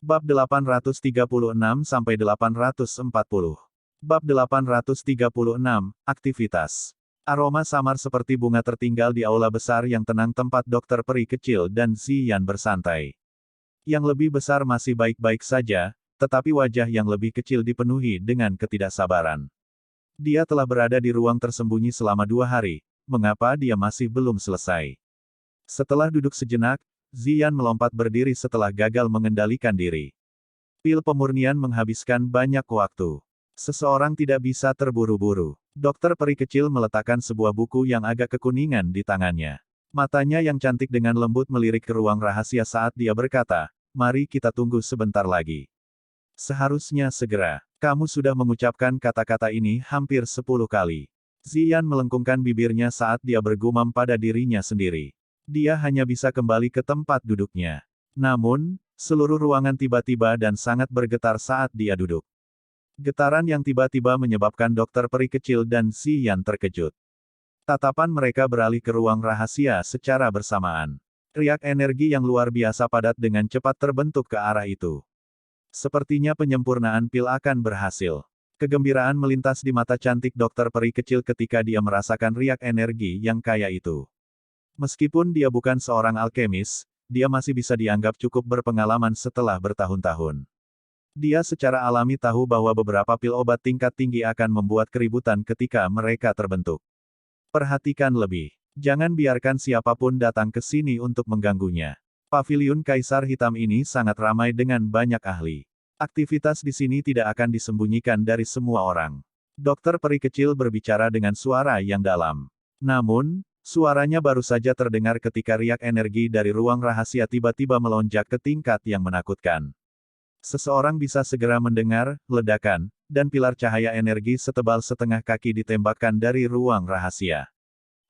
Bab 836-840. Bab 836, Aktivitas. Aroma samar seperti bunga tertinggal di aula besar yang tenang tempat dokter peri kecil dan Ziyan bersantai. Yang lebih besar masih baik-baik saja, tetapi wajah yang lebih kecil dipenuhi dengan ketidaksabaran. Dia telah berada di ruang tersembunyi selama 2 hari, mengapa dia masih belum selesai? Setelah duduk sejenak, Ziyan melompat berdiri setelah gagal mengendalikan diri. Pil pemurnian menghabiskan banyak waktu. Seseorang tidak bisa terburu-buru. Dokter peri kecil meletakkan sebuah buku yang agak kekuningan di tangannya. Matanya yang cantik dengan lembut melirik ke ruang rahasia saat dia berkata, "Mari kita tunggu sebentar lagi." Seharusnya segera. Kamu sudah mengucapkan kata-kata ini hampir 10 kali. Ziyan melengkungkan bibirnya saat dia bergumam pada dirinya sendiri. Dia hanya bisa kembali ke tempat duduknya. Namun, seluruh ruangan tiba-tiba dan sangat bergetar saat dia duduk. Getaran yang tiba-tiba menyebabkan dokter peri kecil dan Ziyan terkejut. Tatapan mereka beralih ke ruang rahasia secara bersamaan. Riak energi yang luar biasa padat dengan cepat terbentuk ke arah itu. Sepertinya penyempurnaan pil akan berhasil. Kegembiraan melintas di mata cantik dokter peri kecil ketika dia merasakan riak energi yang kaya itu. Meskipun dia bukan seorang alkemis, dia masih bisa dianggap cukup berpengalaman setelah bertahun-tahun. Dia secara alami tahu bahwa beberapa pil obat tingkat tinggi akan membuat keributan ketika mereka terbentuk. Perhatikan lebih. Jangan biarkan siapapun datang ke sini untuk mengganggunya. Paviliun Kaisar Hitam ini sangat ramai dengan banyak ahli. Aktivitas di sini tidak akan disembunyikan dari semua orang. Dokter peri kecil berbicara dengan suara yang dalam. Namun, suaranya baru saja terdengar ketika riak energi dari ruang rahasia tiba-tiba melonjak ke tingkat yang menakutkan. Seseorang bisa segera mendengar ledakan, dan pilar cahaya energi setebal setengah kaki ditembakkan dari ruang rahasia.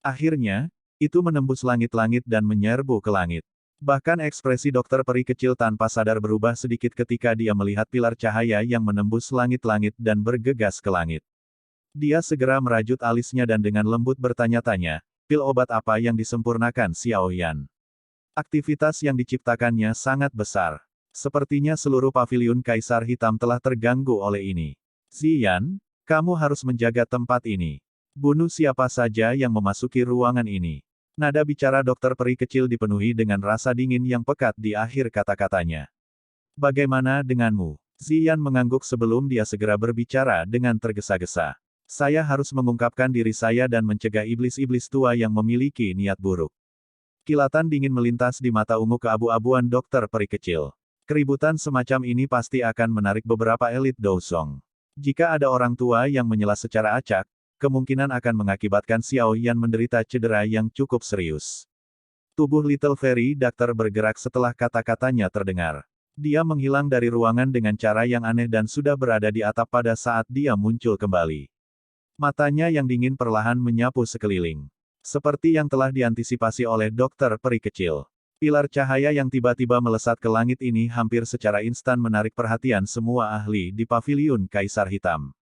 Akhirnya, itu menembus langit-langit dan menyerbu ke langit. Bahkan ekspresi dokter peri kecil tanpa sadar berubah sedikit ketika dia melihat pilar cahaya yang menembus langit-langit dan bergegas ke langit. Dia segera merajut alisnya dan dengan lembut bertanya-tanya, pil obat apa yang disempurnakan Xiao Yan? Aktivitas yang diciptakannya sangat besar. Sepertinya seluruh paviliun Kaisar Hitam telah terganggu oleh ini. Ziyan, kamu harus menjaga tempat ini. Bunuh siapa saja yang memasuki ruangan ini. Nada bicara dokter peri kecil dipenuhi dengan rasa dingin yang pekat di akhir kata-katanya. Bagaimana denganmu? Ziyan mengangguk sebelum dia segera berbicara dengan tergesa-gesa. Saya harus mengungkapkan diri saya dan mencegah iblis-iblis tua yang memiliki niat buruk. Kilatan dingin melintas di mata ungu keabu-abuan dokter peri kecil. Keributan semacam ini pasti akan menarik beberapa elit Dousong. Jika ada orang tua yang menyela secara acak, kemungkinan akan mengakibatkan Xiao Yan menderita cedera yang cukup serius. Tubuh Little Fairy Doctor bergerak setelah kata-katanya terdengar. Dia menghilang dari ruangan dengan cara yang aneh dan sudah berada di atap pada saat dia muncul kembali. Matanya yang dingin perlahan menyapu sekeliling. Seperti yang telah diantisipasi oleh dokter peri kecil. Pilar cahaya yang tiba-tiba melesat ke langit ini hampir secara instan menarik perhatian semua ahli di paviliun Kaisar Hitam.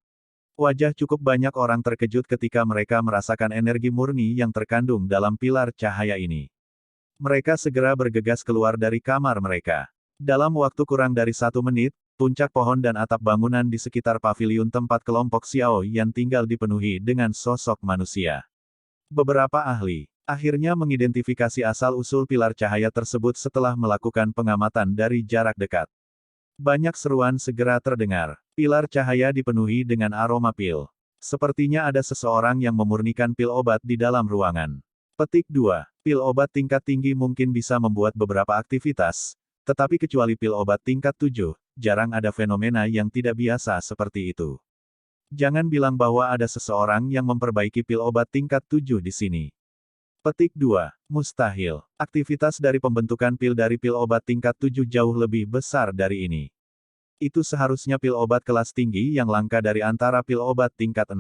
Wajah cukup banyak orang terkejut ketika mereka merasakan energi murni yang terkandung dalam pilar cahaya ini. Mereka segera bergegas keluar dari kamar mereka. Dalam waktu kurang dari 1 menit, puncak pohon dan atap bangunan di sekitar paviliun tempat kelompok Xiao Yan tinggal dipenuhi dengan sosok manusia. Beberapa ahli akhirnya mengidentifikasi asal-usul pilar cahaya tersebut setelah melakukan pengamatan dari jarak dekat. Banyak seruan segera terdengar. Pilar cahaya dipenuhi dengan aroma pil. Sepertinya ada seseorang yang memurnikan pil obat di dalam ruangan. Petik 2. Pil obat tingkat tinggi mungkin bisa membuat beberapa aktivitas, tetapi kecuali pil obat tingkat 7, jarang ada fenomena yang tidak biasa seperti itu. Jangan bilang bahwa ada seseorang yang memperbaiki pil obat tingkat 7 di sini. Petik 2. Mustahil. Aktivitas dari pembentukan pil dari pil obat tingkat 7 jauh lebih besar dari ini. Itu seharusnya pil obat kelas tinggi yang langka dari antara pil obat tingkat 6.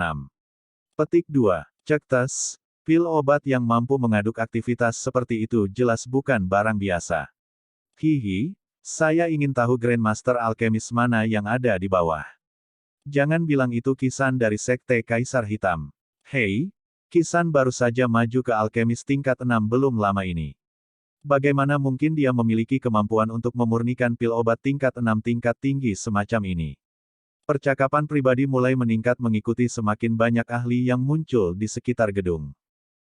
Petik 2. Cek tes. Pil obat yang mampu mengaduk aktivitas seperti itu jelas bukan barang biasa. Hihi, saya ingin tahu Grandmaster Alkemis mana yang ada di bawah. Jangan bilang itu Kisan dari Sekte Kaisar Hitam. Hei, Kisan baru saja maju ke alkemis tingkat 6 belum lama ini. Bagaimana mungkin dia memiliki kemampuan untuk memurnikan pil obat tingkat 6 tingkat tinggi semacam ini? Percakapan pribadi mulai meningkat mengikuti semakin banyak ahli yang muncul di sekitar gedung.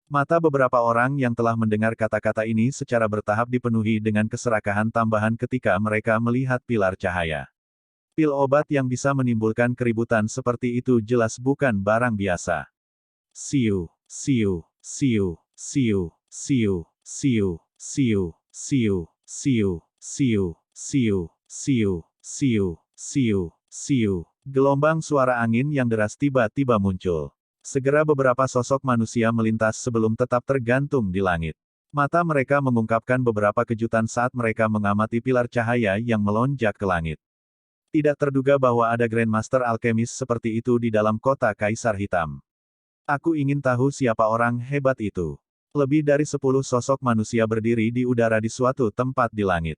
Mata beberapa orang yang telah mendengar kata-kata ini secara bertahap dipenuhi dengan keserakahan tambahan ketika mereka melihat pilar cahaya. Pil obat yang bisa menimbulkan keributan seperti itu jelas bukan barang biasa. Siu, siu, siu, siu, siu, siu, siu, siu, siu, siu, siu, siu, siu, siu, siu. Gelombang suara angin yang deras tiba-tiba muncul. Segera beberapa sosok manusia melintas sebelum tetap tergantung di langit. Mata mereka mengungkapkan beberapa kejutan saat mereka mengamati pilar cahaya yang melonjak ke langit. Tidak terduga bahwa ada Grandmaster Alkemis seperti itu di dalam kota Kaisar Hitam. Aku ingin tahu siapa orang hebat itu. Lebih dari 10 sosok manusia berdiri di udara di suatu tempat di langit.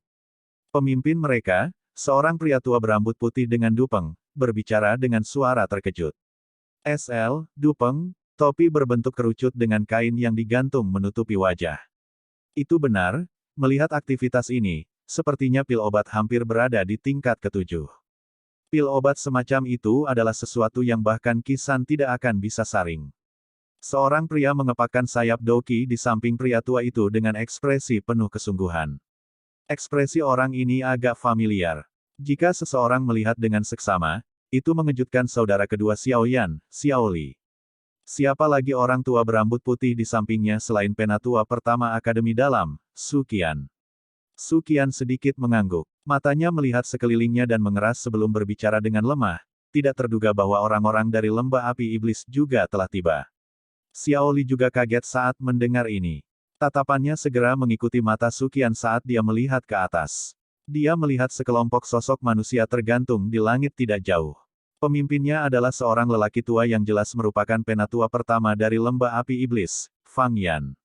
Pemimpin mereka, seorang pria tua berambut putih dengan dupeng, berbicara dengan suara terkejut. SL, dupeng, topi berbentuk kerucut dengan kain yang digantung menutupi wajah. Itu benar, melihat aktivitas ini, sepertinya pil obat hampir berada di tingkat ke-7. Pil obat semacam itu adalah sesuatu yang bahkan Kisan tidak akan bisa saring. Seorang pria mengepakkan sayap doki di samping pria tua itu dengan ekspresi penuh kesungguhan. Ekspresi orang ini agak familiar. Jika seseorang melihat dengan seksama, itu mengejutkan saudara kedua Xiaoyan, Xiaoli. Siapa lagi orang tua berambut putih di sampingnya selain penatua pertama Akademi Dalam, Su Qian. Su Qian sedikit mengangguk. Matanya melihat sekelilingnya dan mengeras sebelum berbicara dengan lemah. Tidak terduga bahwa orang-orang dari lembah api iblis juga telah tiba. Xiaoli juga kaget saat mendengar ini. Tatapannya segera mengikuti mata Su Qian saat dia melihat ke atas. Dia melihat sekelompok sosok manusia tergantung di langit tidak jauh. Pemimpinnya adalah seorang lelaki tua yang jelas merupakan penatua pertama dari lembah api iblis, Fang Yan.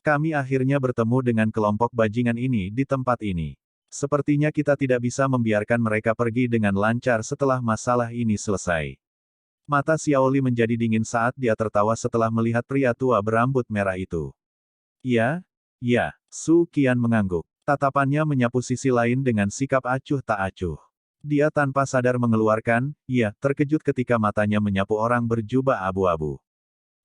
Kami akhirnya bertemu dengan kelompok bajingan ini di tempat ini. Sepertinya kita tidak bisa membiarkan mereka pergi dengan lancar setelah masalah ini selesai. Mata Xiaoli menjadi dingin saat dia tertawa setelah melihat pria tua berambut merah itu. Ya, ya, Su Qian mengangguk. Tatapannya menyapu sisi lain dengan sikap acuh tak acuh. Dia tanpa sadar mengeluarkan, ya, terkejut ketika matanya menyapu orang berjubah abu-abu.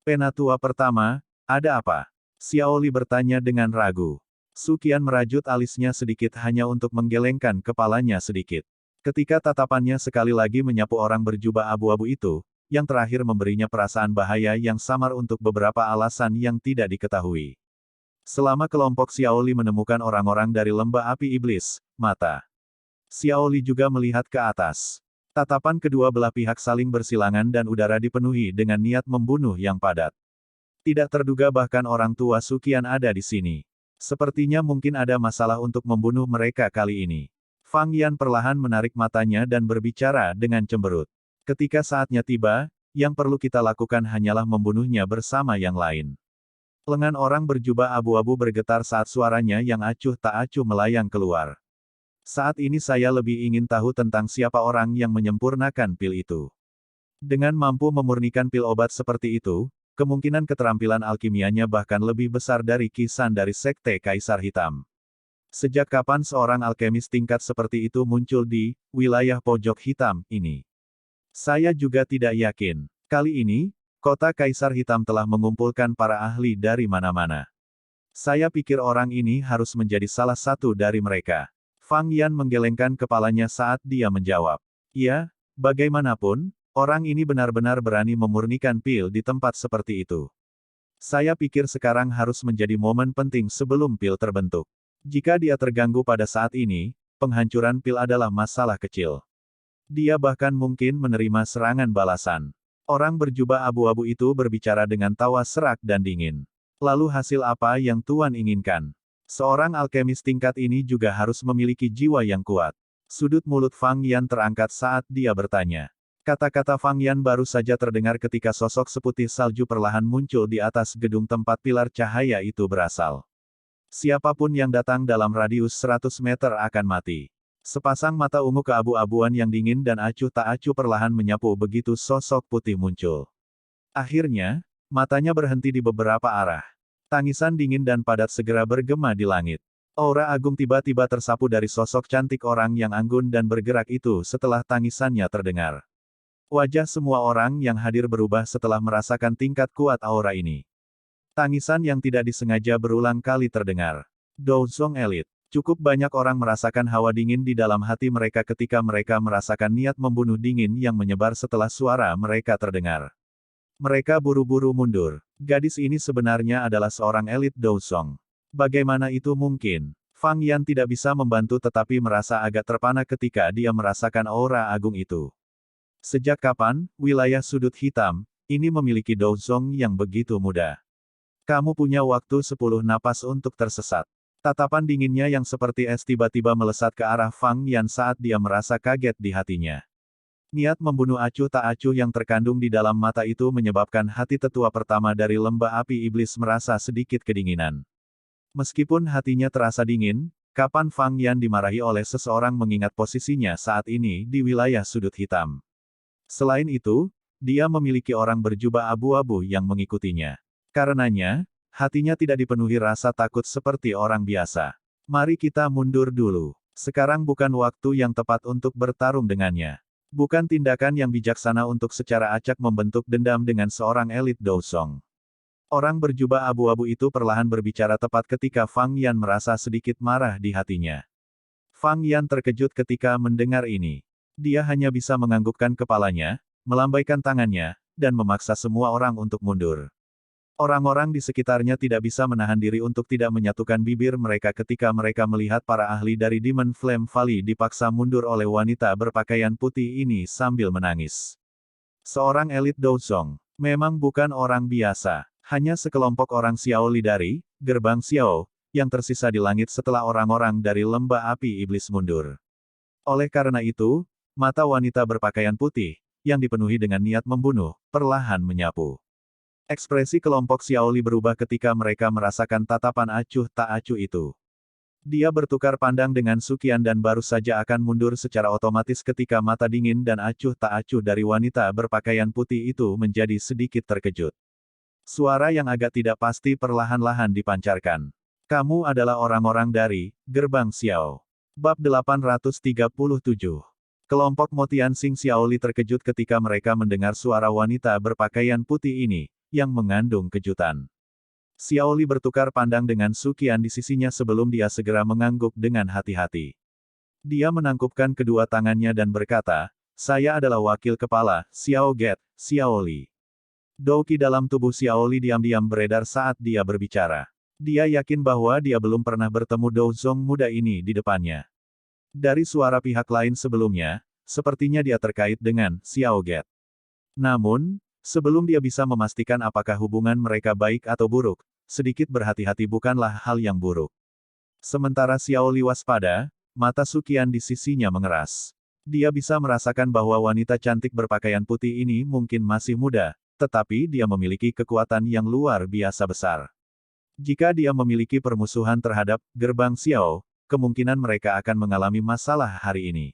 Penatua pertama, ada apa? Xiaoli bertanya dengan ragu. Su Qian merajut alisnya sedikit hanya untuk menggelengkan kepalanya sedikit. Ketika tatapannya sekali lagi menyapu orang berjubah abu-abu itu, yang terakhir memberinya perasaan bahaya yang samar untuk beberapa alasan yang tidak diketahui. Selama kelompok Xiaoli menemukan orang-orang dari lembah api iblis, mata Xiaoli juga melihat ke atas. Tatapan kedua belah pihak saling bersilangan dan udara dipenuhi dengan niat membunuh yang padat. Tidak terduga bahkan orang tua Su Qian ada di sini. Sepertinya mungkin ada masalah untuk membunuh mereka kali ini. Fang Yan perlahan menarik matanya dan berbicara dengan cemberut. Ketika saatnya tiba, yang perlu kita lakukan hanyalah membunuhnya bersama yang lain. Lengan orang berjubah abu-abu bergetar saat suaranya yang acuh tak acuh melayang keluar. Saat ini saya lebih ingin tahu tentang siapa orang yang menyempurnakan pil itu. Dengan mampu memurnikan pil obat seperti itu, kemungkinan keterampilan alkimianya bahkan lebih besar dari Kisan dari Sekte Kaisar Hitam. Sejak kapan seorang alkemis tingkat seperti itu muncul di wilayah pojok hitam ini? Saya juga tidak yakin. Kali ini, kota Kaisar Hitam telah mengumpulkan para ahli dari mana-mana. Saya pikir orang ini harus menjadi salah satu dari mereka. Fang Yan menggelengkan kepalanya saat dia menjawab. Ya, bagaimanapun, orang ini benar-benar berani memurnikan pil di tempat seperti itu. Saya pikir sekarang harus menjadi momen penting sebelum pil terbentuk. Jika dia terganggu pada saat ini, penghancuran pil adalah masalah kecil. Dia bahkan mungkin menerima serangan balasan. Orang berjubah abu-abu itu berbicara dengan tawa serak dan dingin. Lalu hasil apa yang Tuan inginkan? Seorang alkemis tingkat ini juga harus memiliki jiwa yang kuat. Sudut mulut Fang Yan terangkat saat dia bertanya. Kata-kata Fang Yan baru saja terdengar ketika sosok seputih salju perlahan muncul di atas gedung tempat pilar cahaya itu berasal. Siapapun yang datang dalam radius 100 meter akan mati. Sepasang mata ungu keabu-abuan yang dingin dan acuh tak acuh perlahan menyapu begitu sosok putih muncul. Akhirnya, matanya berhenti di beberapa arah. Tangisan dingin dan padat segera bergema di langit. Aura agung tiba-tiba tersapu dari sosok cantik orang yang anggun dan bergerak itu setelah tangisannya terdengar. Wajah semua orang yang hadir berubah setelah merasakan tingkat kuat aura ini. Tangisan yang tidak disengaja berulang kali terdengar. Douzong Elite. Cukup banyak orang merasakan hawa dingin di dalam hati mereka ketika mereka merasakan niat membunuh dingin yang menyebar setelah suara mereka terdengar. Mereka buru-buru mundur. Gadis ini sebenarnya adalah seorang elit Douzong. Bagaimana itu mungkin? Fang Yan tidak bisa membantu tetapi merasa agak terpana ketika dia merasakan aura agung itu. Sejak kapan, wilayah sudut hitam, ini memiliki Douzong yang begitu muda? Kamu punya waktu 10 napas untuk tersesat. Tatapan dinginnya yang seperti es tiba-tiba melesat ke arah Fang Yan saat dia merasa kaget di hatinya. Niat membunuh acuh tak acuh yang terkandung di dalam mata itu menyebabkan hati tetua pertama dari lembah api iblis merasa sedikit kedinginan. Meskipun hatinya terasa dingin, kapan Fang Yan dimarahi oleh seseorang mengingat posisinya saat ini di wilayah sudut hitam. Selain itu, dia memiliki orang berjubah abu-abu yang mengikutinya. Karenanya, hatinya tidak dipenuhi rasa takut seperti orang biasa. Mari kita mundur dulu. Sekarang bukan waktu yang tepat untuk bertarung dengannya. Bukan tindakan yang bijaksana untuk secara acak membentuk dendam dengan seorang elit Douzong. Orang berjubah abu-abu itu perlahan berbicara tepat ketika Fang Yan merasa sedikit marah di hatinya. Fang Yan terkejut ketika mendengar ini. Dia hanya bisa menganggukkan kepalanya, melambaikan tangannya, dan memaksa semua orang untuk mundur. Orang-orang di sekitarnya tidak bisa menahan diri untuk tidak menyatukan bibir mereka ketika mereka melihat para ahli dari Demon Flame Valley dipaksa mundur oleh wanita berpakaian putih ini sambil menangis. Seorang elit Douzong, memang bukan orang biasa, hanya sekelompok orang Xiaoli dari gerbang Xiao, yang tersisa di langit setelah orang-orang dari lembah api iblis mundur. Oleh karena itu, mata wanita berpakaian putih, yang dipenuhi dengan niat membunuh, perlahan menyapu. Ekspresi kelompok Xiaoli berubah ketika mereka merasakan tatapan acuh tak acuh itu. Dia bertukar pandang dengan Suqian dan baru saja akan mundur secara otomatis ketika mata dingin dan acuh tak acuh dari wanita berpakaian putih itu menjadi sedikit terkejut. Suara yang agak tidak pasti perlahan-lahan dipancarkan. Kamu adalah orang-orang dari gerbang Xiao. Bab 837. Kelompok Motian Sing Xiaoli terkejut ketika mereka mendengar suara wanita berpakaian putih ini, yang mengandung kejutan. Xiaoli bertukar pandang dengan Suqian di sisinya sebelum dia segera mengangguk dengan hati-hati. Dia menangkupkan kedua tangannya dan berkata, saya adalah wakil kepala, Xiao Get, Xiaoli. Douqi dalam tubuh Xiaoli diam-diam beredar saat dia berbicara. Dia yakin bahwa dia belum pernah bertemu Douzong muda ini di depannya. Dari suara pihak lain sebelumnya, sepertinya dia terkait dengan Xiao Get. Namun, sebelum dia bisa memastikan apakah hubungan mereka baik atau buruk, sedikit berhati-hati bukanlah hal yang buruk. Sementara Xiaoli waspada, mata Suqian di sisinya mengeras. Dia bisa merasakan bahwa wanita cantik berpakaian putih ini mungkin masih muda, tetapi dia memiliki kekuatan yang luar biasa besar. Jika dia memiliki permusuhan terhadap gerbang Xiao, kemungkinan mereka akan mengalami masalah hari ini.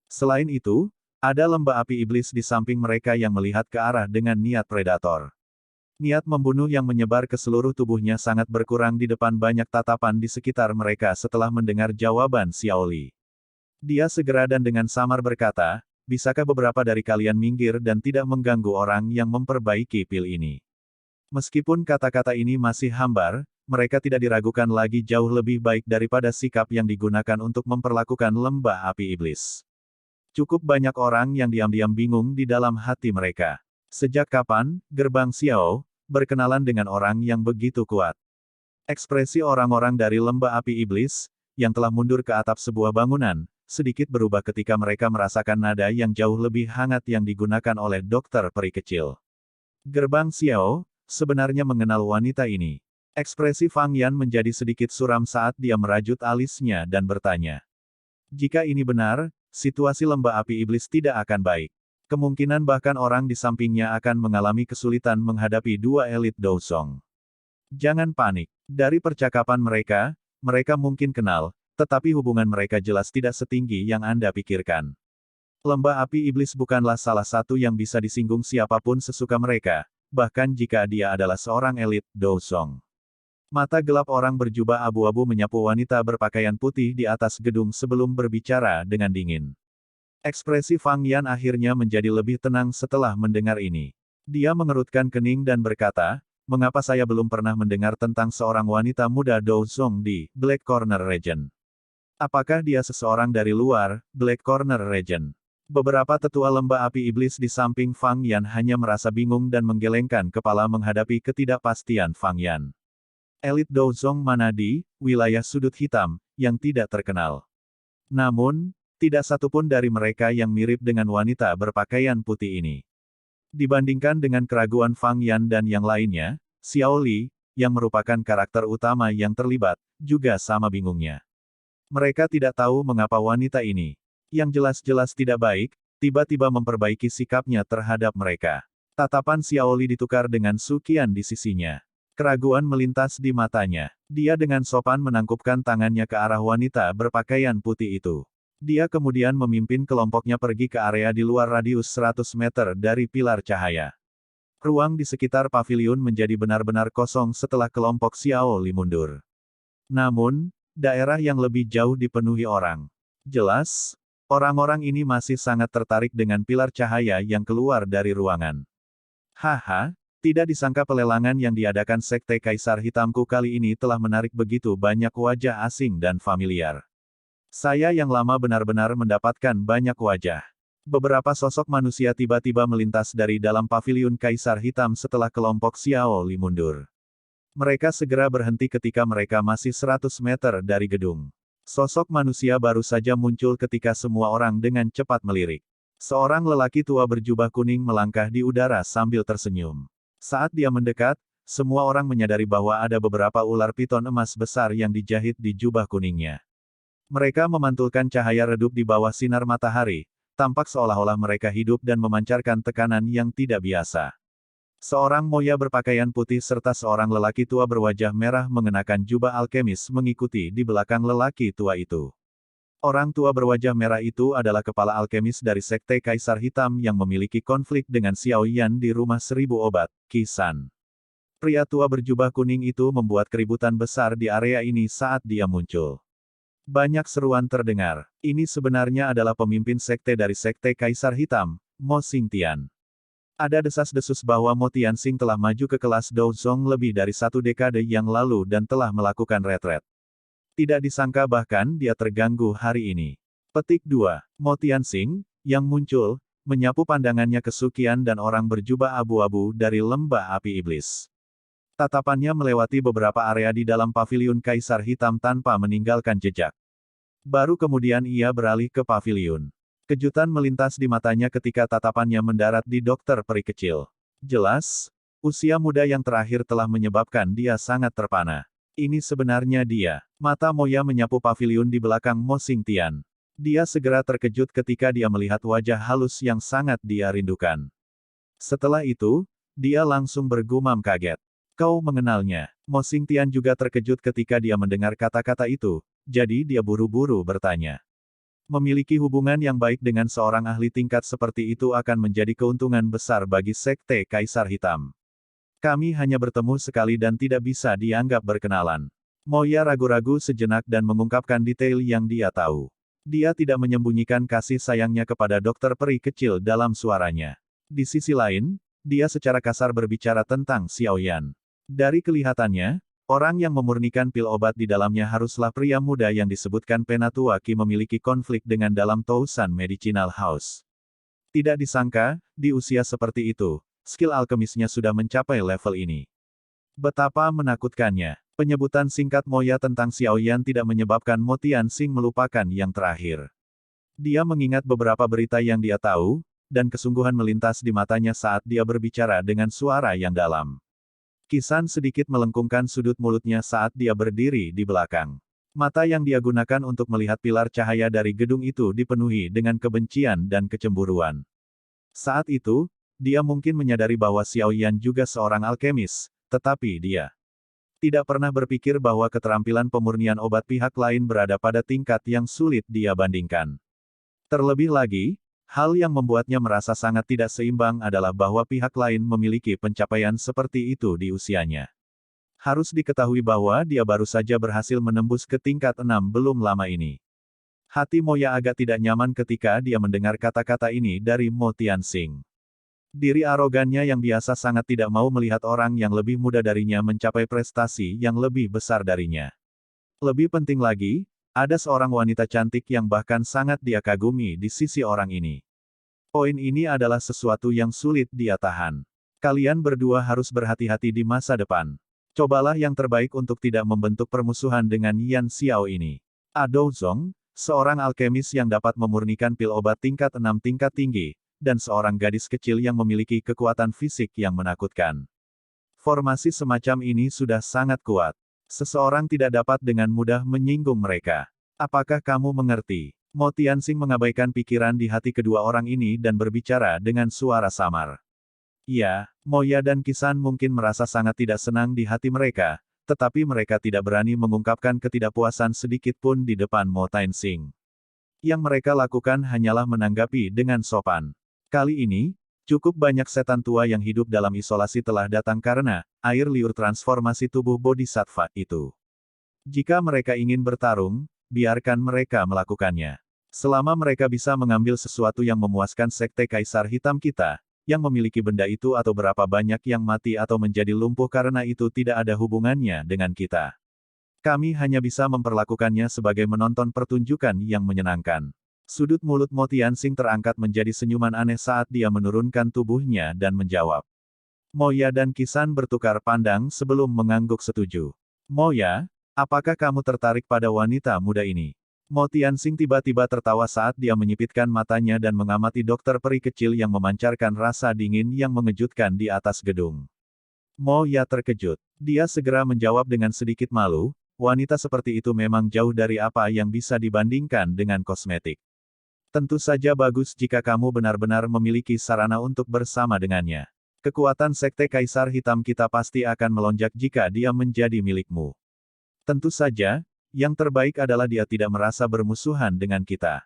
Selain itu, ada lembah api iblis di samping mereka yang melihat ke arah dengan niat predator. Niat membunuh yang menyebar ke seluruh tubuhnya sangat berkurang di depan banyak tatapan di sekitar mereka setelah mendengar jawaban Xiaoli. Dia segera dan dengan samar berkata, bisakah beberapa dari kalian minggir dan tidak mengganggu orang yang memperbaiki pil ini? Meskipun kata-kata ini masih hambar, mereka tidak diragukan lagi jauh lebih baik daripada sikap yang digunakan untuk memperlakukan lembah api iblis. Cukup banyak orang yang diam-diam bingung di dalam hati mereka. Sejak kapan, gerbang Xiao, berkenalan dengan orang yang begitu kuat? Ekspresi orang-orang dari lembah api iblis, yang telah mundur ke atap sebuah bangunan, sedikit berubah ketika mereka merasakan nada yang jauh lebih hangat yang digunakan oleh dokter peri kecil. Gerbang Xiao, sebenarnya mengenal wanita ini. Ekspresi Fang Yan menjadi sedikit suram saat dia merajut alisnya dan bertanya. Jika ini benar, situasi lembah api iblis tidak akan baik. Kemungkinan bahkan orang di sampingnya akan mengalami kesulitan menghadapi dua elit Douzong. Jangan panik. Dari percakapan mereka, mereka mungkin kenal, tetapi hubungan mereka jelas tidak setinggi yang Anda pikirkan. Lembah api iblis bukanlah salah satu yang bisa disinggung siapapun sesuka mereka, bahkan jika dia adalah seorang elit Douzong. Mata gelap orang berjubah abu-abu menyapu wanita berpakaian putih di atas gedung sebelum berbicara dengan dingin. Ekspresi Fang Yan akhirnya menjadi lebih tenang setelah mendengar ini. Dia mengerutkan kening dan berkata, mengapa saya belum pernah mendengar tentang seorang wanita muda Dou Zong di Black Corner Region? Apakah dia seseorang dari luar Black Corner Region? Beberapa tetua lembah api iblis di samping Fang Yan hanya merasa bingung dan menggelengkan kepala menghadapi ketidakpastian Fang Yan. Elit Dou Zong mana di wilayah sudut hitam yang tidak terkenal. Namun, tidak satupun dari mereka yang mirip dengan wanita berpakaian putih ini. Dibandingkan dengan keraguan Fang Yan dan yang lainnya, Xiao Li, yang merupakan karakter utama yang terlibat, juga sama bingungnya. Mereka tidak tahu mengapa wanita ini, yang jelas-jelas tidak baik, tiba-tiba memperbaiki sikapnya terhadap mereka. Tatapan Xiao Li ditukar dengan Su Qian di sisinya. Keraguan melintas di matanya. Dia dengan sopan menangkupkan tangannya ke arah wanita berpakaian putih itu. Dia kemudian memimpin kelompoknya pergi ke area di luar radius 100 meter dari pilar cahaya. Ruang di sekitar paviliun menjadi benar-benar kosong setelah kelompok Xiao Li mundur. Namun, daerah yang lebih jauh dipenuhi orang. Jelas, orang-orang ini masih sangat tertarik dengan pilar cahaya yang keluar dari ruangan. Haha, tidak disangka pelelangan yang diadakan Sekte Kaisar Hitamku kali ini telah menarik begitu banyak wajah asing dan familiar. Saya yang lama benar-benar mendapatkan banyak wajah. Beberapa sosok manusia tiba-tiba melintas dari dalam paviliun Kaisar Hitam setelah kelompok Xiao Li mundur. Mereka segera berhenti ketika mereka masih 100 meter dari gedung. Sosok manusia baru saja muncul ketika semua orang dengan cepat melirik. Seorang lelaki tua berjubah kuning melangkah di udara sambil tersenyum. Saat dia mendekat, semua orang menyadari bahwa ada beberapa ular piton emas besar yang dijahit di jubah kuningnya. Mereka memantulkan cahaya redup di bawah sinar matahari, tampak seolah-olah mereka hidup dan memancarkan tekanan yang tidak biasa. Seorang moya berpakaian putih serta seorang lelaki tua berwajah merah mengenakan jubah alkemis mengikuti di belakang lelaki tua itu. Orang tua berwajah merah itu adalah kepala alkemis dari Sekte Kaisar Hitam yang memiliki konflik dengan Xiao Yan di Rumah Seribu Obat, Qi San. Pria tua berjubah kuning itu membuat keributan besar di area ini saat dia muncul. Banyak seruan terdengar. Ini sebenarnya adalah pemimpin sekte dari Sekte Kaisar Hitam, Mo Xingtian. Ada desas-desus bahwa Mo Tianxing telah maju ke kelas Dou Zong lebih dari 1 dekade yang lalu dan telah melakukan retret. Tidak disangka bahkan dia terganggu hari ini. Petik 2. Mo Tianxing, yang muncul, menyapu pandangannya ke Su Qian dan orang berjubah abu-abu dari lembah api iblis. Tatapannya melewati beberapa area di dalam paviliun Kaisar Hitam tanpa meninggalkan jejak. Baru kemudian ia beralih ke paviliun. Kejutan melintas di matanya ketika tatapannya mendarat di dokter peri kecil. Jelas, usia muda yang terakhir telah menyebabkan dia sangat terpana. Ini sebenarnya dia. Mata Moya menyapu paviliun di belakang Mo Xingtian. Dia segera terkejut ketika dia melihat wajah halus yang sangat dia rindukan. Setelah itu, dia langsung bergumam kaget. Kau mengenalnya. Mo Xingtian juga terkejut ketika dia mendengar kata-kata itu, jadi dia buru-buru bertanya. Memiliki hubungan yang baik dengan seorang ahli tingkat seperti itu akan menjadi keuntungan besar bagi Sekte Kaisar Hitam. Kami hanya bertemu sekali dan tidak bisa dianggap berkenalan. Moya ragu-ragu sejenak dan mengungkapkan detail yang dia tahu. Dia tidak menyembunyikan kasih sayangnya kepada dokter peri kecil dalam suaranya. Di sisi lain, dia secara kasar berbicara tentang Xiao Yan. Dari kelihatannya, orang yang memurnikan pil obat di dalamnya haruslah pria muda yang disebutkan Penatua Qi memiliki konflik dengan dalam Tousan Medicinal House. Tidak disangka, di usia seperti itu, skill alkemisnya sudah mencapai level ini. Betapa menakutkannya. Penyebutan singkat Moya tentang Xiao Yan tidak menyebabkan Mo Tianxing melupakan yang terakhir. Dia mengingat beberapa berita yang dia tahu, dan kesungguhan melintas di matanya saat dia berbicara dengan suara yang dalam. Qi San sedikit melengkungkan sudut mulutnya saat dia berdiri di belakang. Mata yang dia gunakan untuk melihat pilar cahaya dari gedung itu dipenuhi dengan kebencian dan kecemburuan. Saat itu, dia mungkin menyadari bahwa Xiao Yan juga seorang alkemis, tetapi dia tidak pernah berpikir bahwa keterampilan pemurnian obat pihak lain berada pada tingkat yang sulit dia bandingkan. Terlebih lagi, hal yang membuatnya merasa sangat tidak seimbang adalah bahwa pihak lain memiliki pencapaian seperti itu di usianya. Harus diketahui bahwa dia baru saja berhasil menembus ke tingkat 6 belum lama ini. Hati Moya agak tidak nyaman ketika dia mendengar kata-kata ini dari Mo Tianxing. Diri arogannya yang biasa sangat tidak mau melihat orang yang lebih muda darinya mencapai prestasi yang lebih besar darinya. Lebih penting lagi, ada seorang wanita cantik yang bahkan sangat dia kagumi di sisi orang ini. Poin ini adalah sesuatu yang sulit dia tahan. Kalian berdua harus berhati-hati di masa depan. Cobalah yang terbaik untuk tidak membentuk permusuhan dengan Yan Xiao ini. Adou Zong, seorang alkemis yang dapat memurnikan pil obat tingkat 6 tingkat tinggi, dan seorang gadis kecil yang memiliki kekuatan fisik yang menakutkan. Formasi semacam ini sudah sangat kuat. Seseorang tidak dapat dengan mudah menyinggung mereka. Apakah kamu mengerti? Mo Tianxing mengabaikan pikiran di hati kedua orang ini dan berbicara dengan suara samar. Ya, Moya dan Kisan mungkin merasa sangat tidak senang di hati mereka, tetapi mereka tidak berani mengungkapkan ketidakpuasan sedikit pun di depan Mo Tianxing. Yang mereka lakukan hanyalah menanggapi dengan sopan. Kali ini, cukup banyak setan tua yang hidup dalam isolasi telah datang karena air liur transformasi tubuh bodhisattva itu. Jika mereka ingin bertarung, biarkan mereka melakukannya. Selama mereka bisa mengambil sesuatu yang memuaskan Sekte Kaisar Hitam kita, yang memiliki benda itu atau berapa banyak yang mati atau menjadi lumpuh karena itu tidak ada hubungannya dengan kita. Kami hanya bisa memperlakukannya sebagai menonton pertunjukan yang menyenangkan. Sudut mulut Mo Tianxing terangkat menjadi senyuman aneh saat dia menurunkan tubuhnya dan menjawab. Moya dan Kisan bertukar pandang sebelum mengangguk setuju. Moya, apakah kamu tertarik pada wanita muda ini? Mo Tianxing tiba-tiba tertawa saat dia menyipitkan matanya dan mengamati dokter peri kecil yang memancarkan rasa dingin yang mengejutkan di atas gedung. Moya terkejut. Dia segera menjawab dengan sedikit malu, wanita seperti itu memang jauh dari apa yang bisa dibandingkan dengan kosmetik. Tentu saja bagus jika kamu benar-benar memiliki sarana untuk bersama dengannya. Kekuatan Sekte Kaisar Hitam kita pasti akan melonjak jika dia menjadi milikmu. Tentu saja, yang terbaik adalah dia tidak merasa bermusuhan dengan kita.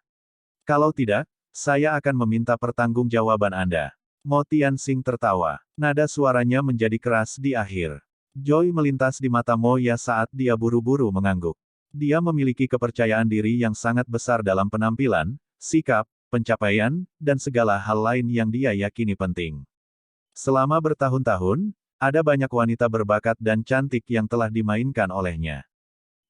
Kalau tidak, saya akan meminta pertanggungjawaban Anda. Mo Tianxing tertawa. Nada suaranya menjadi keras di akhir. Joy melintas di mata Moya saat dia buru-buru mengangguk. Dia memiliki kepercayaan diri yang sangat besar dalam penampilan, sikap, pencapaian, dan segala hal lain yang dia yakini penting. Selama bertahun-tahun, ada banyak wanita berbakat dan cantik yang telah dimainkan olehnya.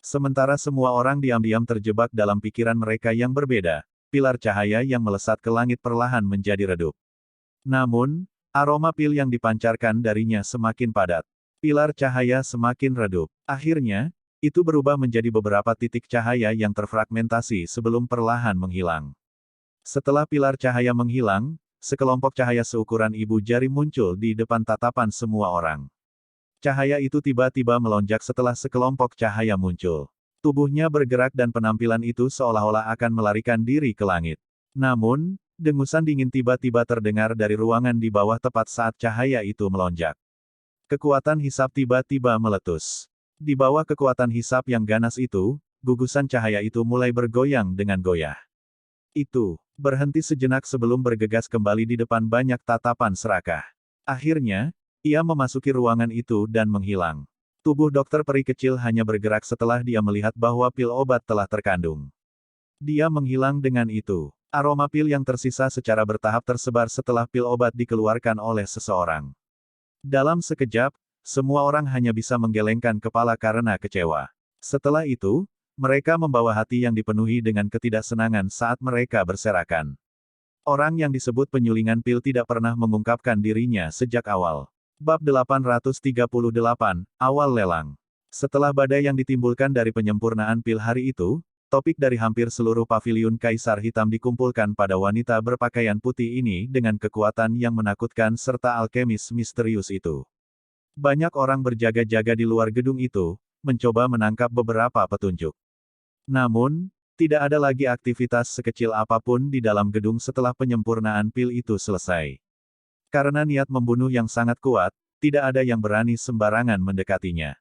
Sementara semua orang diam-diam terjebak dalam pikiran mereka yang berbeda, pilar cahaya yang melesat ke langit perlahan menjadi redup. Namun, aroma pil yang dipancarkan darinya semakin padat. Pilar cahaya semakin redup. Akhirnya, itu berubah menjadi beberapa titik cahaya yang terfragmentasi sebelum perlahan menghilang. Setelah pilar cahaya menghilang, sekelompok cahaya seukuran ibu jari muncul di depan tatapan semua orang. Cahaya itu tiba-tiba melonjak setelah sekelompok cahaya muncul. Tubuhnya bergerak dan penampilan itu seolah-olah akan melarikan diri ke langit. Namun, dengusan dingin tiba-tiba terdengar dari ruangan di bawah tepat saat cahaya itu melonjak. Kekuatan hisap tiba-tiba meletus. Di bawah kekuatan hisap yang ganas itu, gugusan cahaya itu mulai bergoyang dengan goyah. Itu berhenti sejenak sebelum bergegas kembali di depan banyak tatapan serakah. Akhirnya, ia memasuki ruangan itu dan menghilang. Tubuh dokter peri kecil hanya bergerak setelah dia melihat bahwa pil obat telah terkandung. Dia menghilang dengan itu. Aroma pil yang tersisa secara bertahap tersebar setelah pil obat dikeluarkan oleh seseorang. Dalam sekejap, semua orang hanya bisa menggelengkan kepala karena kecewa. Setelah itu, mereka membawa hati yang dipenuhi dengan ketidaksenangan saat mereka berserakan. Orang yang disebut penyulingan pil tidak pernah mengungkapkan dirinya sejak awal. Bab 838, Awal Lelang. Setelah badai yang ditimbulkan dari penyempurnaan pil hari itu, topik dari hampir seluruh paviliun Kaisar Hitam dikumpulkan pada wanita berpakaian putih ini dengan kekuatan yang menakutkan serta alkemis misterius itu. Banyak orang berjaga-jaga di luar gedung itu, mencoba menangkap beberapa petunjuk. Namun, tidak ada lagi aktivitas sekecil apapun di dalam gedung setelah penyempurnaan pil itu selesai. Karena niat membunuh yang sangat kuat, tidak ada yang berani sembarangan mendekatinya.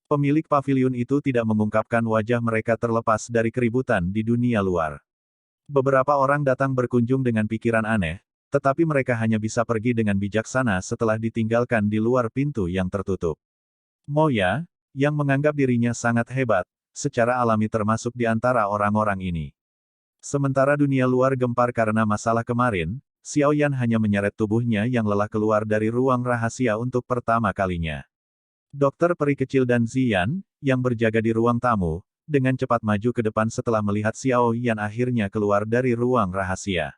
Pemilik paviliun itu tidak mengungkapkan wajah mereka terlepas dari keributan di dunia luar. Beberapa orang datang berkunjung dengan pikiran aneh, tetapi mereka hanya bisa pergi dengan bijaksana setelah ditinggalkan di luar pintu yang tertutup. Moya, yang menganggap dirinya sangat hebat, secara alami termasuk di antara orang-orang ini. Sementara dunia luar gempar karena masalah kemarin, Xiao Yan hanya menyeret tubuhnya yang lelah keluar dari ruang rahasia untuk pertama kalinya. Dokter peri kecil dan Ziyan, yang berjaga di ruang tamu, dengan cepat maju ke depan setelah melihat Xiao Yan akhirnya keluar dari ruang rahasia.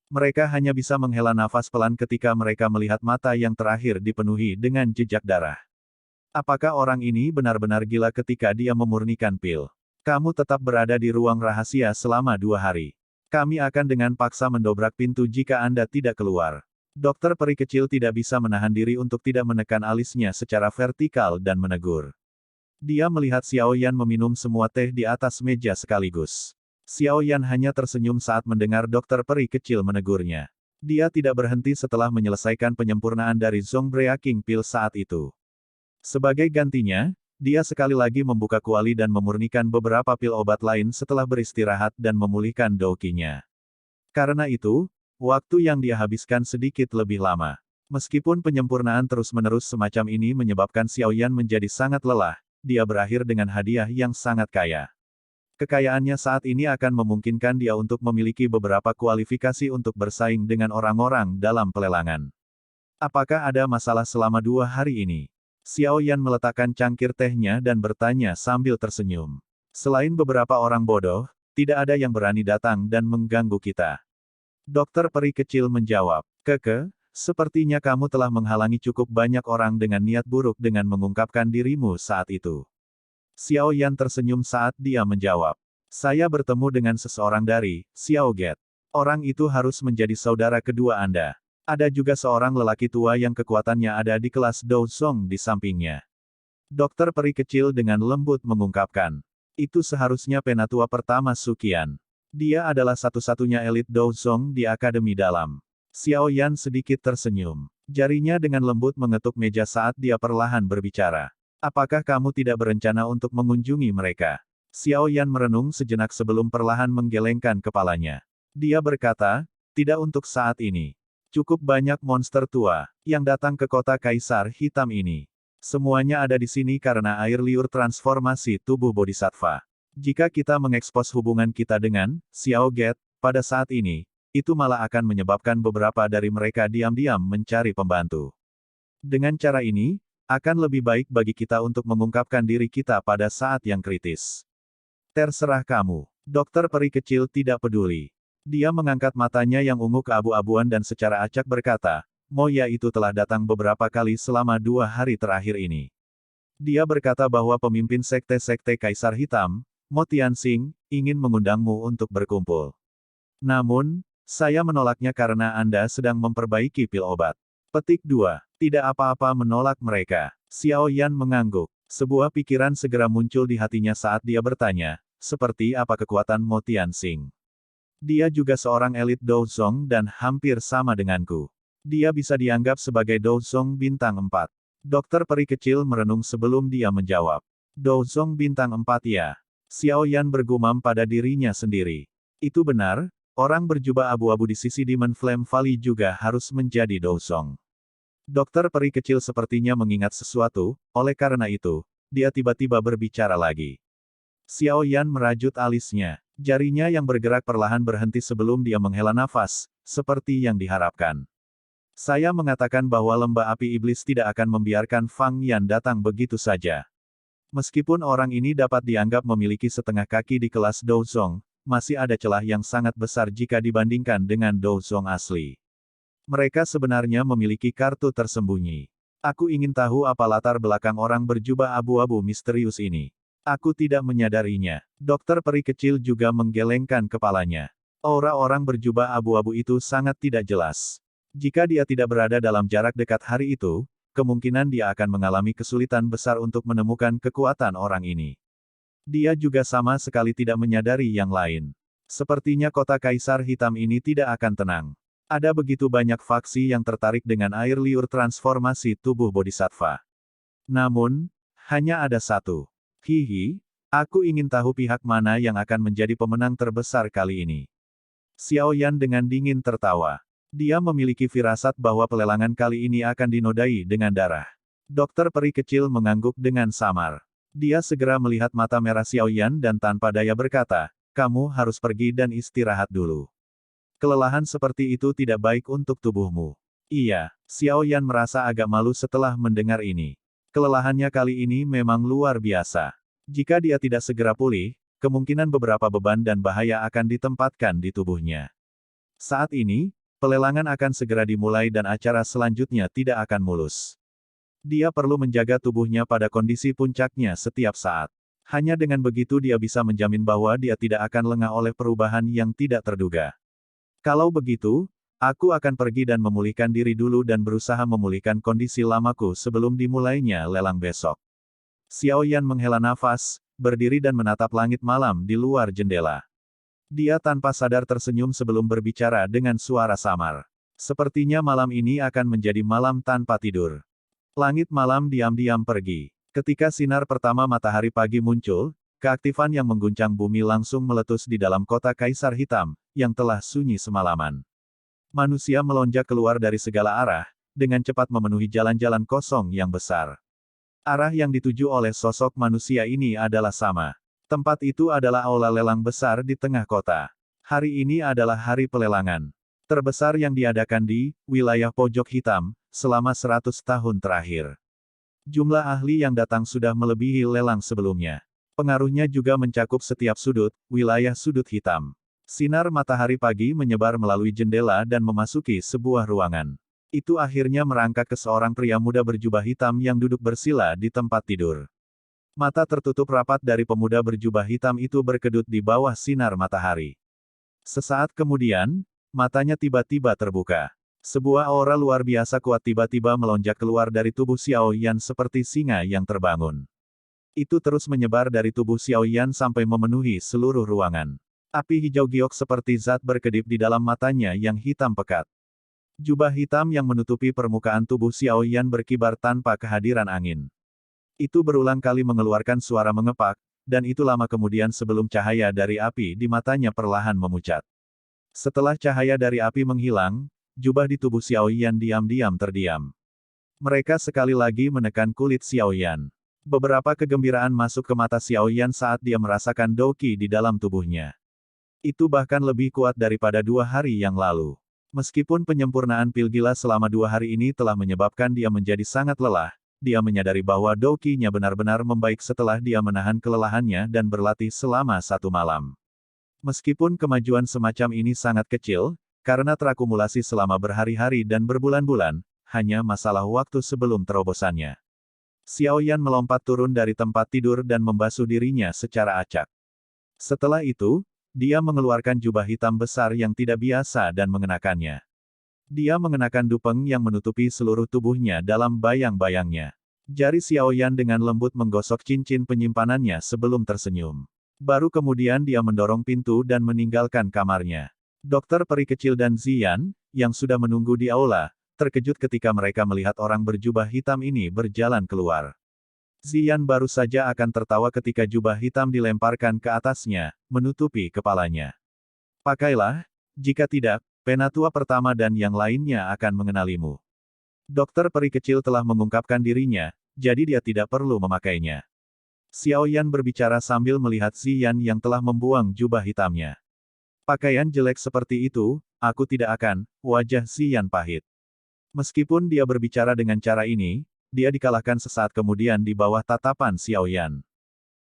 Mereka hanya bisa menghela nafas pelan ketika mereka melihat mata yang terakhir dipenuhi dengan jejak darah. Apakah orang ini benar-benar gila ketika dia memurnikan pil? Kamu tetap berada di ruang rahasia selama 2 hari. Kami akan dengan paksa mendobrak pintu jika Anda tidak keluar. Dokter peri kecil tidak bisa menahan diri untuk tidak menekan alisnya secara vertikal dan menegur. Dia melihat Xiao Yan meminum semua teh di atas meja sekaligus. Xiao Yan hanya tersenyum saat mendengar dokter peri kecil menegurnya. Dia tidak berhenti setelah menyelesaikan penyempurnaan dari Zong Breaking Pill saat itu. Sebagai gantinya, dia sekali lagi membuka kuali dan memurnikan beberapa pil obat lain setelah beristirahat dan memulihkan douqinya. Karena itu, waktu yang dia habiskan sedikit lebih lama. Meskipun penyempurnaan terus-menerus semacam ini menyebabkan Xiao Yan menjadi sangat lelah, dia berakhir dengan hadiah yang sangat kaya. Kekayaannya saat ini akan memungkinkan dia untuk memiliki beberapa kualifikasi untuk bersaing dengan orang-orang dalam pelelangan. Apakah ada masalah selama 2 hari ini? Xiao Yan meletakkan cangkir tehnya dan bertanya sambil tersenyum. Selain beberapa orang bodoh, tidak ada yang berani datang dan mengganggu kita. Dokter peri kecil menjawab, "Keke, sepertinya kamu telah menghalangi cukup banyak orang dengan niat buruk dengan mengungkapkan dirimu saat itu." Xiao Yan tersenyum saat dia menjawab, "Saya bertemu dengan seseorang dari Xiao Get. Orang itu harus menjadi saudara kedua Anda. Ada juga seorang lelaki tua yang kekuatannya ada di kelas Dou Song di sampingnya." Dokter peri kecil dengan lembut mengungkapkan, "Itu seharusnya penatua pertama Sukian. Dia adalah satu-satunya elit Dou Song di Akademi Dalam." Xiao Yan sedikit tersenyum. Jarinya dengan lembut mengetuk meja saat dia perlahan berbicara. "Apakah kamu tidak berencana untuk mengunjungi mereka?" Xiao Yan merenung sejenak sebelum perlahan menggelengkan kepalanya. Dia berkata, "Tidak untuk saat ini. Cukup banyak monster tua yang datang ke kota Kaisar Hitam ini. Semuanya ada di sini karena air liur transformasi tubuh Bodhisattva. Jika kita mengekspos hubungan kita dengan Xiao Get pada saat ini, itu malah akan menyebabkan beberapa dari mereka diam-diam mencari pembantu. Dengan cara ini, akan lebih baik bagi kita untuk mengungkapkan diri kita pada saat yang kritis." "Terserah kamu." Dokter peri kecil tidak peduli. Dia mengangkat matanya yang ungu keabu-abuan dan secara acak berkata, "Moya itu telah datang beberapa kali selama 2 hari terakhir ini. Dia berkata bahwa pemimpin sekte-sekte Kaisar Hitam, Mo Tianxing, ingin mengundangmu untuk berkumpul. Namun, saya menolaknya karena Anda sedang memperbaiki pil obat." Petik 2. Tidak apa-apa menolak mereka. Xiao Yan mengangguk. Sebuah pikiran segera muncul di hatinya saat dia bertanya, seperti apa kekuatan Mo Tianxing? Dia juga seorang elit Dou Song dan hampir sama denganku. Dia bisa dianggap sebagai Dou Song bintang 4. Dokter peri kecil merenung sebelum dia menjawab. "Dou Song bintang 4 ya." Xiao Yan bergumam pada dirinya sendiri. Itu benar, orang berjubah abu-abu di sisi Demon Flame Valley juga harus menjadi Dou Song. Dokter peri kecil sepertinya mengingat sesuatu, oleh karena itu, dia tiba-tiba berbicara lagi. Xiao Yan merajut alisnya. Jarinya yang bergerak perlahan berhenti sebelum dia menghela nafas, seperti yang diharapkan. "Saya mengatakan bahwa lembah api iblis tidak akan membiarkan Fang Yan datang begitu saja. Meskipun orang ini dapat dianggap memiliki setengah kaki di kelas Dou Song, masih ada celah yang sangat besar jika dibandingkan dengan Dou Song asli. Mereka sebenarnya memiliki kartu tersembunyi. Aku ingin tahu apa latar belakang orang berjubah abu-abu misterius ini. Aku tidak menyadarinya." Dokter peri kecil juga menggelengkan kepalanya. Aura orang berjubah abu-abu itu sangat tidak jelas. Jika dia tidak berada dalam jarak dekat hari itu, kemungkinan dia akan mengalami kesulitan besar untuk menemukan kekuatan orang ini. Dia juga sama sekali tidak menyadari yang lain. Sepertinya kota Kaisar Hitam ini tidak akan tenang. Ada begitu banyak faksi yang tertarik dengan air liur transformasi tubuh Bodhisattva. Namun, hanya ada satu. Hihi, aku ingin tahu pihak mana yang akan menjadi pemenang terbesar kali ini. Xiao Yan dengan dingin tertawa. Dia memiliki firasat bahwa pelelangan kali ini akan dinodai dengan darah. Dokter peri kecil mengangguk dengan samar. Dia segera melihat mata merah Xiaoyan dan tanpa daya berkata, kamu harus pergi dan istirahat dulu. Kelelahan seperti itu tidak baik untuk tubuhmu. Iya, Xiaoyan merasa agak malu setelah mendengar ini. Kelelahannya kali ini memang luar biasa. Jika dia tidak segera pulih, kemungkinan beberapa beban dan bahaya akan ditempatkan di tubuhnya. Saat ini, pelelangan akan segera dimulai dan acara selanjutnya tidak akan mulus. Dia perlu menjaga tubuhnya pada kondisi puncaknya setiap saat. Hanya dengan begitu dia bisa menjamin bahwa dia tidak akan lengah oleh perubahan yang tidak terduga. Kalau begitu, aku akan pergi dan memulihkan diri dulu dan berusaha memulihkan kondisi lamaku sebelum dimulainya lelang besok. Xiaoyan menghela nafas, berdiri dan menatap langit malam di luar jendela. Dia tanpa sadar tersenyum sebelum berbicara dengan suara samar. Sepertinya malam ini akan menjadi malam tanpa tidur. Langit malam diam-diam pergi. Ketika sinar pertama matahari pagi muncul, keaktifan yang mengguncang bumi langsung meletus di dalam kota Kaisar Hitam, yang telah sunyi semalaman. Manusia melonjak keluar dari segala arah, dengan cepat memenuhi jalan-jalan kosong yang besar. Arah yang dituju oleh sosok manusia ini adalah sama. Tempat itu adalah aula lelang besar di tengah kota. Hari ini adalah hari pelelangan terbesar yang diadakan di wilayah pojok hitam selama 100 tahun terakhir. Jumlah ahli yang datang sudah melebihi lelang sebelumnya. Pengaruhnya juga mencakup setiap sudut, wilayah sudut hitam. Sinar matahari pagi menyebar melalui jendela dan memasuki sebuah ruangan. Itu akhirnya merangkak ke seorang pria muda berjubah hitam yang duduk bersila di tempat tidur. Mata tertutup rapat dari pemuda berjubah hitam itu berkedut di bawah sinar matahari. Sesaat kemudian, matanya tiba-tiba terbuka. Sebuah aura luar biasa kuat tiba-tiba melonjak keluar dari tubuh Xiaoyan seperti singa yang terbangun. Itu terus menyebar dari tubuh Xiaoyan sampai memenuhi seluruh ruangan. Api hijau giok seperti zat berkedip di dalam matanya yang hitam pekat. Jubah hitam yang menutupi permukaan tubuh Xiaoyan berkibar tanpa kehadiran angin. Itu berulang kali mengeluarkan suara mengepak, dan itu lama kemudian sebelum cahaya dari api di matanya perlahan memucat. Setelah cahaya dari api menghilang, jubah di tubuh Xiaoyan diam-diam terdiam. Mereka sekali lagi menekan kulit Xiaoyan. Beberapa kegembiraan masuk ke mata Xiaoyan saat dia merasakan Douqi di dalam tubuhnya. Itu bahkan lebih kuat daripada 2 hari yang lalu. Meskipun penyempurnaan pil gila selama 2 hari ini telah menyebabkan dia menjadi sangat lelah, dia menyadari bahwa Douqi-nya benar-benar membaik setelah dia menahan kelelahannya dan berlatih selama 1 malam. Meskipun kemajuan semacam ini sangat kecil, karena terakumulasi selama berhari-hari dan berbulan-bulan, hanya masalah waktu sebelum terobosannya. Xiaoyan melompat turun dari tempat tidur dan membasuh dirinya secara acak. Setelah itu, dia mengeluarkan jubah hitam besar yang tidak biasa dan mengenakannya. Dia mengenakan dupeng yang menutupi seluruh tubuhnya dalam bayang-bayangnya. Jari Xiaoyan dengan lembut menggosok cincin penyimpanannya sebelum tersenyum. Baru kemudian dia mendorong pintu dan meninggalkan kamarnya. Dokter peri kecil dan Ziyan, yang sudah menunggu di aula, terkejut ketika mereka melihat orang berjubah hitam ini berjalan keluar. Ziyan baru saja akan tertawa ketika jubah hitam dilemparkan ke atasnya, menutupi kepalanya. Pakailah, jika tidak, penatua pertama dan yang lainnya akan mengenalimu. Dokter peri kecil telah mengungkapkan dirinya, jadi dia tidak perlu memakainya. Xiaoyan berbicara sambil melihat Ziyan yang telah membuang jubah hitamnya. Pakaian jelek seperti itu, aku tidak akan, wajah Ziyan pahit. Meskipun dia berbicara dengan cara ini, dia dikalahkan sesaat kemudian di bawah tatapan Xiaoyan.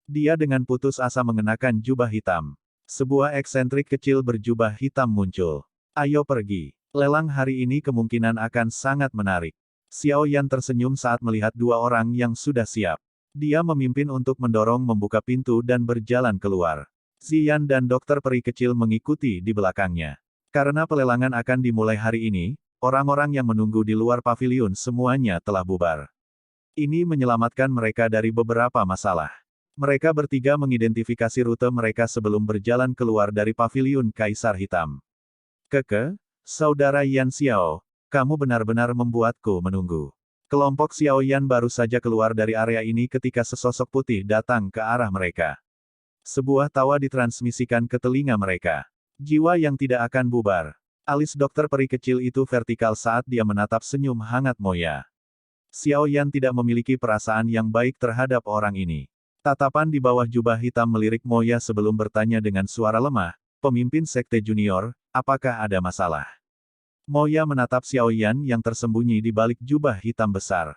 Dia dengan putus asa mengenakan jubah hitam. Sebuah eksentrik kecil berjubah hitam muncul. Ayo pergi. Lelang hari ini kemungkinan akan sangat menarik. Xiaoyan tersenyum saat melihat 2 orang yang sudah siap. Dia memimpin untuk mendorong membuka pintu dan berjalan keluar. Ziyan dan dokter peri kecil mengikuti di belakangnya. Karena pelelangan akan dimulai hari ini, orang-orang yang menunggu di luar paviliun semuanya telah bubar. Ini menyelamatkan mereka dari beberapa masalah. Mereka bertiga mengidentifikasi rute mereka sebelum berjalan keluar dari paviliun Kaisar Hitam. Keke, saudara Yan Xiao, kamu benar-benar membuatku menunggu. Kelompok Xiaoyan baru saja keluar dari area ini ketika sesosok putih datang ke arah mereka. Sebuah tawa ditransmisikan ke telinga mereka. Jiwa yang tidak akan bubar. Alis dokter peri kecil itu vertikal saat dia menatap senyum hangat Moya. Xiao Yan tidak memiliki perasaan yang baik terhadap orang ini. Tatapan di bawah jubah hitam melirik Moya sebelum bertanya dengan suara lemah, "Pemimpin Sekte Junior, apakah ada masalah?" Moya menatap Xiao Yan yang tersembunyi di balik jubah hitam besar.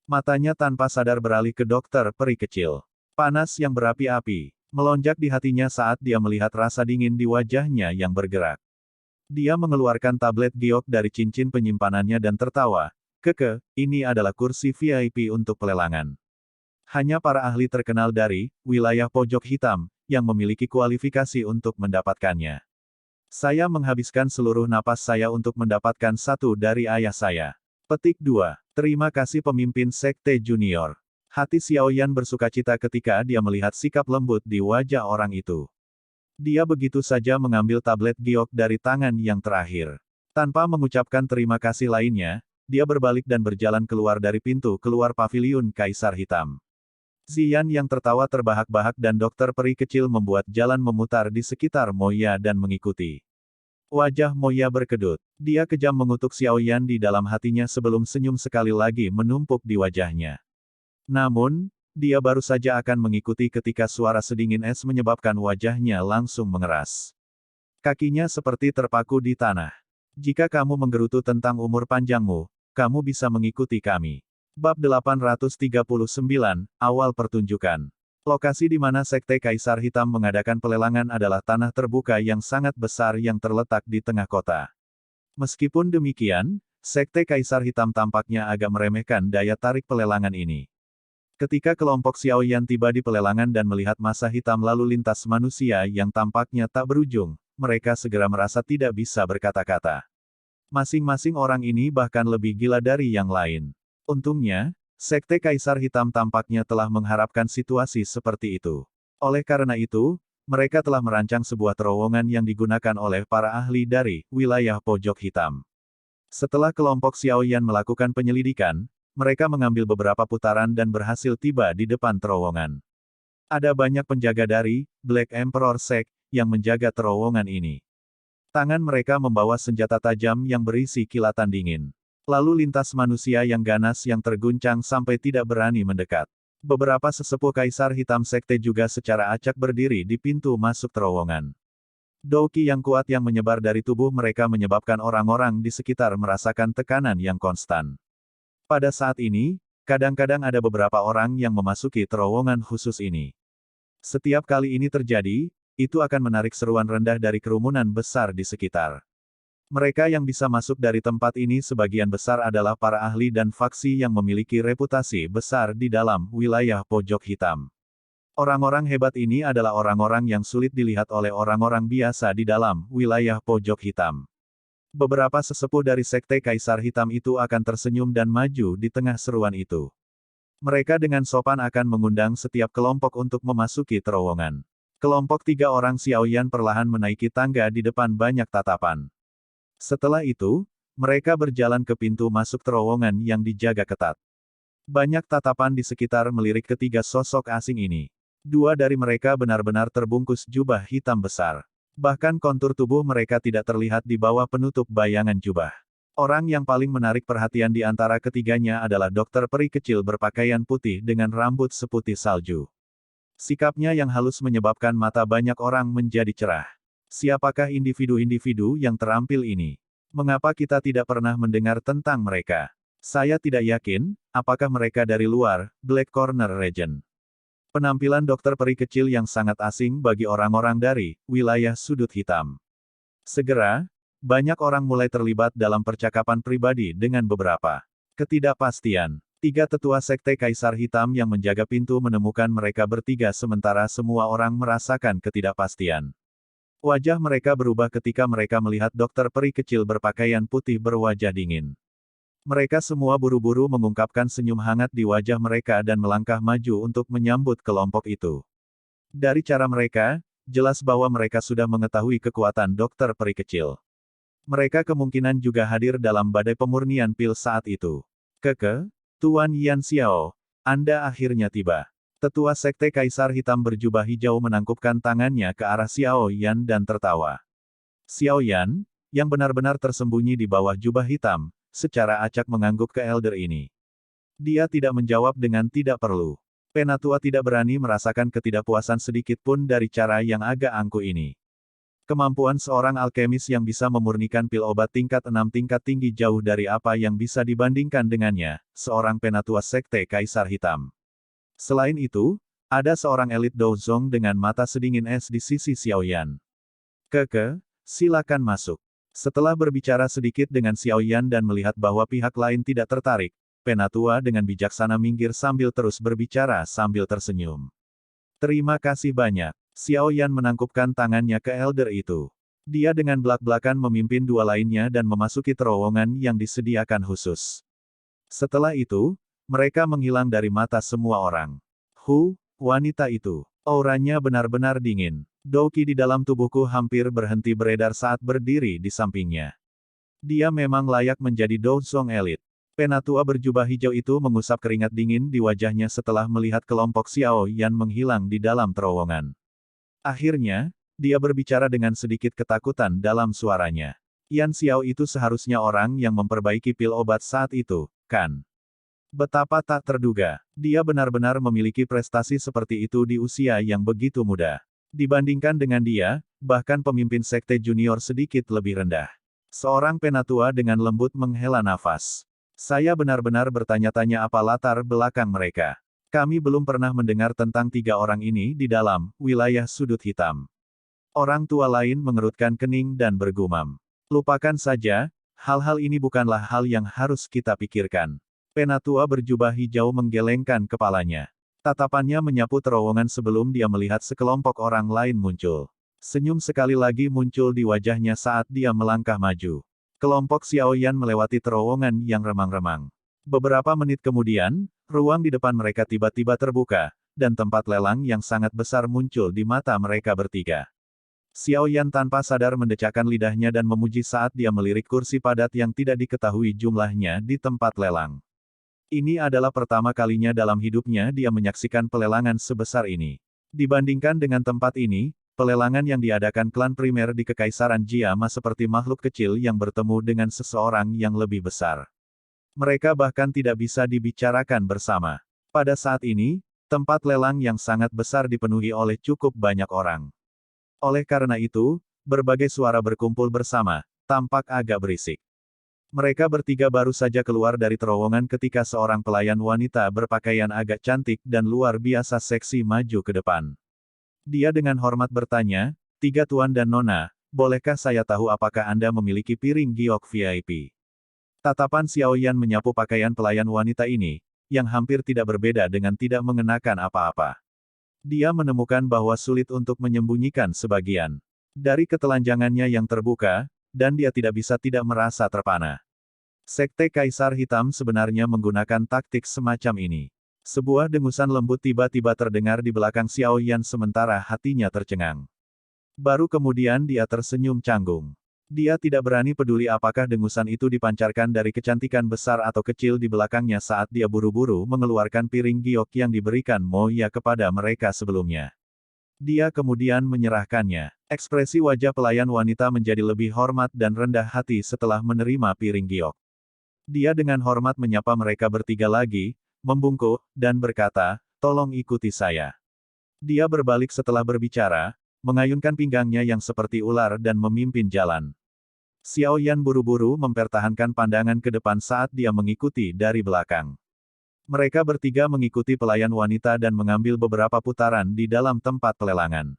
Matanya tanpa sadar beralih ke dokter peri kecil. Panas yang berapi-api melonjak di hatinya saat dia melihat rasa dingin di wajahnya yang bergerak. Dia mengeluarkan tablet giok dari cincin penyimpanannya dan tertawa. "Keke, ini adalah kursi VIP untuk pelelangan. Hanya para ahli terkenal dari wilayah pojok hitam yang memiliki kualifikasi untuk mendapatkannya. Saya menghabiskan seluruh napas saya untuk mendapatkan satu dari ayah saya." Petik 2. Terima kasih pemimpin Sekte Junior. Hati Xiao Yan bersukacita ketika dia melihat sikap lembut di wajah orang itu. Dia begitu saja mengambil tablet giok dari tangan yang terakhir. Tanpa mengucapkan terima kasih lainnya, dia berbalik dan berjalan keluar dari pintu keluar paviliun Kaisar Hitam. Ziyan yang tertawa terbahak-bahak dan dokter peri kecil membuat jalan memutar di sekitar Moya dan mengikuti. Wajah Moya berkedut. Dia kejam mengutuk Xiao Yan di dalam hatinya sebelum senyum sekali lagi menumpuk di wajahnya. Namun, dia baru saja akan mengikuti ketika suara sedingin es menyebabkan wajahnya langsung mengeras. Kakinya seperti terpaku di tanah. "Jika kamu menggerutu tentang umur panjangmu, kamu bisa mengikuti kami." Bab 839, Awal Pertunjukan. Lokasi di mana Sekte Kaisar Hitam mengadakan pelelangan adalah tanah terbuka yang sangat besar yang terletak di tengah kota. Meskipun demikian, Sekte Kaisar Hitam tampaknya agak meremehkan daya tarik pelelangan ini. Ketika kelompok Xiao Yan tiba di pelelangan dan melihat massa hitam lalu lintas manusia yang tampaknya tak berujung, mereka segera merasa tidak bisa berkata-kata. Masing-masing orang ini bahkan lebih gila dari yang lain. Untungnya, Sekte Kaisar Hitam tampaknya telah mengharapkan situasi seperti itu. Oleh karena itu, mereka telah merancang sebuah terowongan yang digunakan oleh para ahli dari wilayah pojok hitam. Setelah kelompok Xiao Yan melakukan penyelidikan, mereka mengambil beberapa putaran dan berhasil tiba di depan terowongan. Ada banyak penjaga dari Black Emperor Sect yang menjaga terowongan ini. Tangan mereka membawa senjata tajam yang berisi kilatan dingin. Lalu lintas manusia yang ganas yang terguncang sampai tidak berani mendekat. Beberapa sesepuh Kaisar Hitam Sekte juga secara acak berdiri di pintu masuk terowongan. Douki yang kuat yang menyebar dari tubuh mereka menyebabkan orang-orang di sekitar merasakan tekanan yang konstan. Pada saat ini, kadang-kadang ada beberapa orang yang memasuki terowongan khusus ini. Setiap kali ini terjadi, itu akan menarik seruan rendah dari kerumunan besar di sekitar. Mereka yang bisa masuk dari tempat ini sebagian besar adalah para ahli dan faksi yang memiliki reputasi besar di dalam wilayah pojok hitam. Orang-orang hebat ini adalah orang-orang yang sulit dilihat oleh orang-orang biasa di dalam wilayah pojok hitam. Beberapa sesepuh dari Sekte Kaisar Hitam itu akan tersenyum dan maju di tengah seruan itu. Mereka dengan sopan akan mengundang setiap kelompok untuk memasuki terowongan. Kelompok 3 orang Xiao Yan perlahan menaiki tangga di depan banyak tatapan. Setelah itu, mereka berjalan ke pintu masuk terowongan yang dijaga ketat. Banyak tatapan di sekitar melirik ketiga sosok asing ini. 2 dari mereka benar-benar terbungkus jubah hitam besar. Bahkan kontur tubuh mereka tidak terlihat di bawah penutup bayangan jubah. Orang yang paling menarik perhatian di antara ketiganya adalah dokter peri kecil berpakaian putih dengan rambut seputih salju. Sikapnya yang halus menyebabkan mata banyak orang menjadi cerah. Siapakah individu-individu yang terampil ini? Mengapa kita tidak pernah mendengar tentang mereka? Saya tidak yakin, apakah mereka dari luar Black Corner Region. Penampilan dokter peri kecil yang sangat asing bagi orang-orang dari wilayah sudut hitam. Segera, banyak orang mulai terlibat dalam percakapan pribadi dengan beberapa ketidakpastian. 3 tetua Sekte Kaisar Hitam yang menjaga pintu menemukan mereka bertiga sementara semua orang merasakan ketidakpastian. Wajah mereka berubah ketika mereka melihat dokter peri kecil berpakaian putih berwajah dingin. Mereka semua buru-buru mengungkapkan senyum hangat di wajah mereka dan melangkah maju untuk menyambut kelompok itu. Dari cara mereka, jelas bahwa mereka sudah mengetahui kekuatan dokter peri kecil. Mereka kemungkinan juga hadir dalam badai pemurnian pil saat itu. Keke, Tuan Yan Xiao, Anda akhirnya tiba. Tetua Sekte Kaisar Hitam berjubah hijau menangkupkan tangannya ke arah Xiao Yan dan tertawa. Xiao Yan, yang benar-benar tersembunyi di bawah jubah hitam, secara acak mengangguk ke elder ini. Dia tidak menjawab dengan tidak perlu. Penatua tidak berani merasakan ketidakpuasan sedikit pun dari cara yang agak angkuh ini. Kemampuan seorang alkemis yang bisa memurnikan pil obat tingkat 6 tingkat tinggi jauh dari apa yang bisa dibandingkan dengannya, seorang penatua sekte Kaisar Hitam. Selain itu, ada seorang elit Douzong dengan mata sedingin es di sisi Xiaoyan. Silakan masuk. Setelah berbicara sedikit dengan Xiaoyan dan melihat bahwa pihak lain tidak tertarik, penatua dengan bijaksana minggir sambil terus berbicara sambil tersenyum. Terima kasih banyak. Xiaoyan menangkupkan tangannya ke elder itu. Dia dengan belak-belakan memimpin dua lainnya dan memasuki terowongan yang disediakan khusus. Setelah itu, mereka menghilang dari mata semua orang. Wanita itu. Auranya benar-benar dingin. Douqi di dalam tubuhku hampir berhenti beredar saat berdiri di sampingnya. Dia memang layak menjadi Douzong elit. Penatua berjubah hijau itu mengusap keringat dingin di wajahnya setelah melihat kelompok Xiaoyan menghilang di dalam terowongan. Akhirnya, dia berbicara dengan sedikit ketakutan dalam suaranya. Yan Xiao itu seharusnya orang yang memperbaiki pil obat saat itu, kan? Betapa tak terduga. Dia benar-benar memiliki prestasi seperti itu di usia yang begitu muda. Dibandingkan dengan dia, bahkan pemimpin sekte junior sedikit lebih rendah. Seorang penatua dengan lembut menghela nafas. Saya benar-benar bertanya-tanya apa latar belakang mereka. Kami belum pernah mendengar tentang tiga orang ini di dalam wilayah sudut hitam. Orang tua lain mengerutkan kening dan bergumam. Lupakan saja, hal-hal ini bukanlah hal yang harus kita pikirkan. Penatua berjubah hijau menggelengkan kepalanya. Tatapannya menyapu terowongan sebelum dia melihat sekelompok orang lain muncul. Senyum sekali lagi muncul di wajahnya saat dia melangkah maju. Kelompok Xiaoyan melewati terowongan yang remang-remang. Beberapa menit kemudian, ruang di depan mereka tiba-tiba terbuka, dan tempat lelang yang sangat besar muncul di mata mereka bertiga. Xiaoyan tanpa sadar mendecakkan lidahnya dan memuji saat dia melirik kursi padat yang tidak diketahui jumlahnya di tempat lelang. Ini adalah pertama kalinya dalam hidupnya dia menyaksikan pelelangan sebesar ini. Dibandingkan dengan tempat ini, pelelangan yang diadakan klan primer di Kekaisaran Jiama seperti makhluk kecil yang bertemu dengan seseorang yang lebih besar. Mereka bahkan tidak bisa dibicarakan bersama. Pada saat ini, tempat lelang yang sangat besar dipenuhi oleh cukup banyak orang. Oleh karena itu, berbagai suara berkumpul bersama, tampak agak berisik. Mereka bertiga baru saja keluar dari terowongan ketika seorang pelayan wanita berpakaian agak cantik dan luar biasa seksi maju ke depan. Dia dengan hormat bertanya, "Tiga tuan dan nona, bolehkah saya tahu apakah Anda memiliki piring giok VIP?" Tatapan Xiaoyan menyapu pakaian pelayan wanita ini, yang hampir tidak berbeda dengan tidak mengenakan apa-apa. Dia menemukan bahwa sulit untuk menyembunyikan sebagian dari ketelanjangannya yang terbuka, dan dia tidak bisa tidak merasa terpana. Sekte Kaisar Hitam sebenarnya menggunakan taktik semacam ini. Sebuah dengusan lembut tiba-tiba terdengar di belakang Xiaoyan sementara hatinya tercengang. Baru kemudian dia tersenyum canggung. Dia tidak berani peduli apakah dengusan itu dipancarkan dari kecantikan besar atau kecil di belakangnya saat dia buru-buru mengeluarkan piring giok yang diberikan Moya kepada mereka sebelumnya. Dia kemudian menyerahkannya. Ekspresi wajah pelayan wanita menjadi lebih hormat dan rendah hati setelah menerima piring giok. Dia dengan hormat menyapa mereka bertiga lagi, membungkuk, dan berkata, "Tolong ikuti saya." Dia berbalik setelah berbicara, mengayunkan pinggangnya yang seperti ular dan memimpin jalan. Xiaoyan buru-buru mempertahankan pandangan ke depan saat dia mengikuti dari belakang. Mereka bertiga mengikuti pelayan wanita dan mengambil beberapa putaran di dalam tempat pelelangan.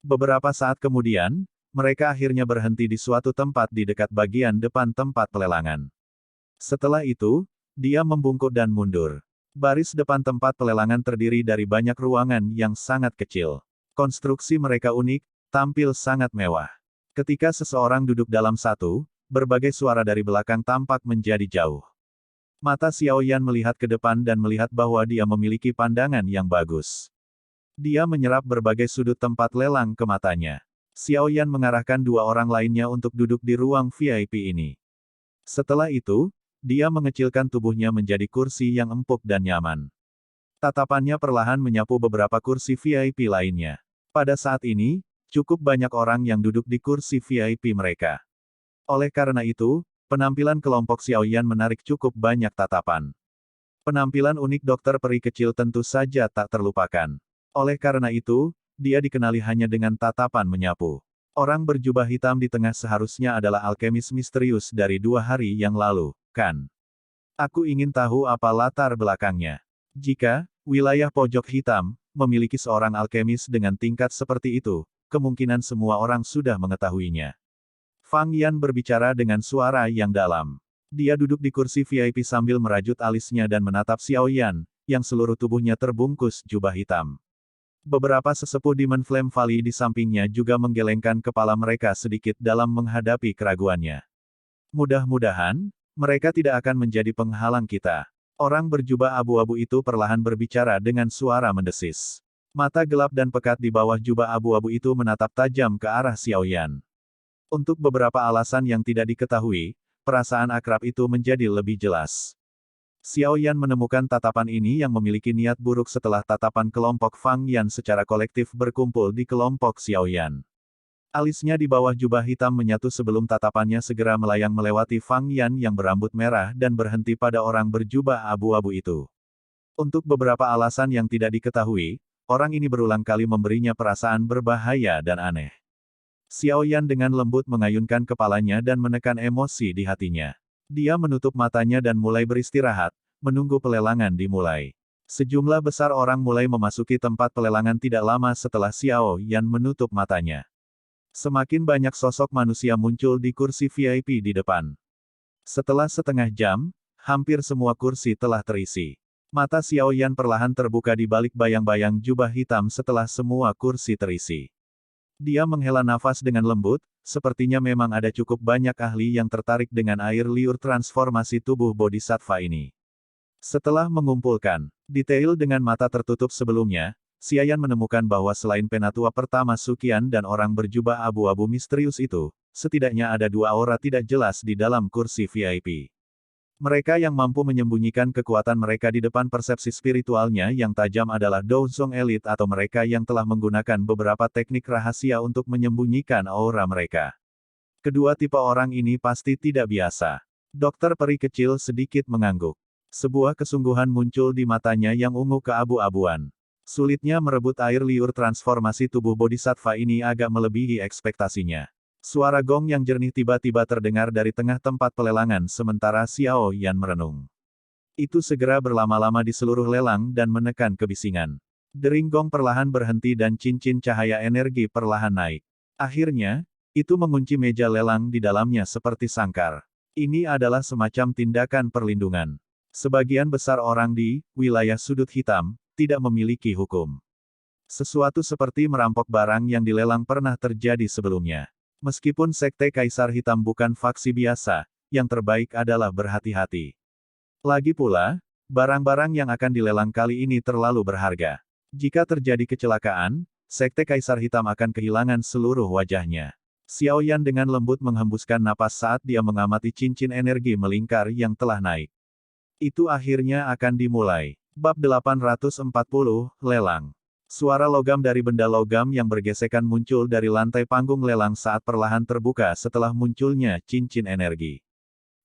Beberapa saat kemudian, mereka akhirnya berhenti di suatu tempat di dekat bagian depan tempat pelelangan. Setelah itu, dia membungkuk dan mundur. Baris depan tempat pelelangan terdiri dari banyak ruangan yang sangat kecil. Konstruksi mereka unik, tampil sangat mewah. Ketika seseorang duduk dalam satu, berbagai suara dari belakang tampak menjadi jauh. Mata Xiaoyan melihat ke depan dan melihat bahwa dia memiliki pandangan yang bagus. Dia menyerap berbagai sudut tempat lelang ke matanya. Xiaoyan mengarahkan dua orang lainnya untuk duduk di ruang VIP ini. Setelah itu, dia mengecilkan tubuhnya menjadi kursi yang empuk dan nyaman. Tatapannya perlahan menyapu beberapa kursi VIP lainnya. Pada saat ini, cukup banyak orang yang duduk di kursi VIP mereka. Oleh karena itu, penampilan kelompok Xiaoyan menarik cukup banyak tatapan. Penampilan unik dokter peri kecil tentu saja tak terlupakan. Oleh karena itu, dia dikenali hanya dengan tatapan menyapu. Orang berjubah hitam di tengah seharusnya adalah alkemis misterius dari 2 hari yang lalu, kan? Aku ingin tahu apa latar belakangnya. Jika wilayah pojok hitam memiliki seorang alkemis dengan tingkat seperti itu, kemungkinan semua orang sudah mengetahuinya. Fang Yan berbicara dengan suara yang dalam. Dia duduk di kursi VIP sambil merajut alisnya dan menatap Xiao Yan, yang seluruh tubuhnya terbungkus jubah hitam. Beberapa sesepuh Demon Flame Valley di sampingnya juga menggelengkan kepala mereka sedikit dalam menghadapi keraguannya. Mudah-mudahan, mereka tidak akan menjadi penghalang kita. Orang berjubah abu-abu itu perlahan berbicara dengan suara mendesis. Mata gelap dan pekat di bawah jubah abu-abu itu menatap tajam ke arah Xiao Yan. Untuk beberapa alasan yang tidak diketahui, perasaan akrab itu menjadi lebih jelas. Xiao Yan menemukan tatapan ini yang memiliki niat buruk setelah tatapan kelompok Fang Yan secara kolektif berkumpul di kelompok Xiao Yan. Alisnya di bawah jubah hitam menyatu sebelum tatapannya segera melayang melewati Fang Yan yang berambut merah dan berhenti pada orang berjubah abu-abu itu. Untuk beberapa alasan yang tidak diketahui, orang ini berulang kali memberinya perasaan berbahaya dan aneh. Xiao Yan dengan lembut mengayunkan kepalanya dan menekan emosi di hatinya. Dia menutup matanya dan mulai beristirahat, menunggu pelelangan dimulai. Sejumlah besar orang mulai memasuki tempat pelelangan tidak lama setelah Xiao Yan menutup matanya. Semakin banyak sosok manusia muncul di kursi VIP di depan. Setelah setengah jam, hampir semua kursi telah terisi. Mata Xiao Yan perlahan terbuka di balik bayang-bayang jubah hitam setelah semua kursi terisi. Dia menghela nafas dengan lembut, sepertinya memang ada cukup banyak ahli yang tertarik dengan air liur transformasi tubuh bodhisattva ini. Setelah mengumpulkan detail dengan mata tertutup sebelumnya, Xiayan menemukan bahwa selain penatua pertama Suqian dan orang berjubah abu-abu misterius itu, setidaknya ada 2 aura tidak jelas di dalam kursi VIP. Mereka yang mampu menyembunyikan kekuatan mereka di depan persepsi spiritualnya yang tajam adalah Douzong Elite atau mereka yang telah menggunakan beberapa teknik rahasia untuk menyembunyikan aura mereka. Kedua tipe orang ini pasti tidak biasa. Dokter peri kecil sedikit mengangguk. Sebuah kesungguhan muncul di matanya yang ungu keabu-abuan. Sulitnya merebut air liur transformasi tubuh bodhisattva ini agak melebihi ekspektasinya. Suara gong yang jernih tiba-tiba terdengar dari tengah tempat pelelangan sementara Xiao Yan merenung. Itu segera berlama-lama di seluruh lelang dan menekan kebisingan. Dering gong perlahan berhenti dan cincin cahaya energi perlahan naik. Akhirnya, itu mengunci meja lelang di dalamnya seperti sangkar. Ini adalah semacam tindakan perlindungan. Sebagian besar orang di wilayah sudut hitam tidak memiliki hukum. Sesuatu seperti merampok barang yang dilelang pernah terjadi sebelumnya. Meskipun Sekte Kaisar Hitam bukan faksi biasa, yang terbaik adalah berhati-hati. Lagi pula, barang-barang yang akan dilelang kali ini terlalu berharga. Jika terjadi kecelakaan, Sekte Kaisar Hitam akan kehilangan seluruh wajahnya. Xiao Yan dengan lembut menghembuskan napas saat dia mengamati cincin energi melingkar yang telah naik. Itu akhirnya akan dimulai. Bab 840, Lelang. Suara logam dari benda logam yang bergesekan muncul dari lantai panggung lelang saat perlahan terbuka setelah munculnya cincin energi.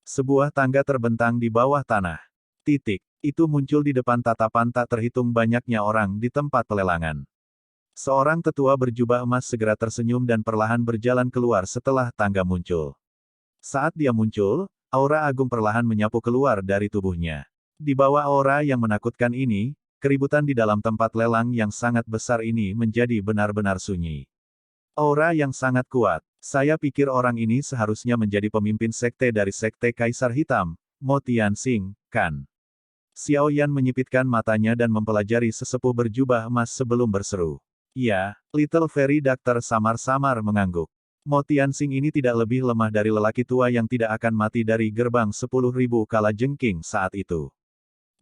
Sebuah tangga terbentang di bawah tanah. Titik. Itu muncul di depan tatapan tak terhitung banyaknya orang di tempat pelelangan. Seorang tetua berjubah emas segera tersenyum dan perlahan berjalan keluar setelah tangga muncul. Saat dia muncul, aura agung perlahan menyapu keluar dari tubuhnya. Di bawah aura yang menakutkan ini, keributan di dalam tempat lelang yang sangat besar ini menjadi benar-benar sunyi. Aura yang sangat kuat. Saya pikir orang ini seharusnya menjadi pemimpin sekte dari Sekte Kaisar Hitam, Mo Tianxing, kan? Xiao Yan menyipitkan matanya dan mempelajari sesepuh berjubah emas sebelum berseru. Ya, Little Fairy Doctor samar-samar mengangguk. Mo Tianxing ini tidak lebih lemah dari lelaki tua yang tidak akan mati dari gerbang 10.000 kalajengking saat itu.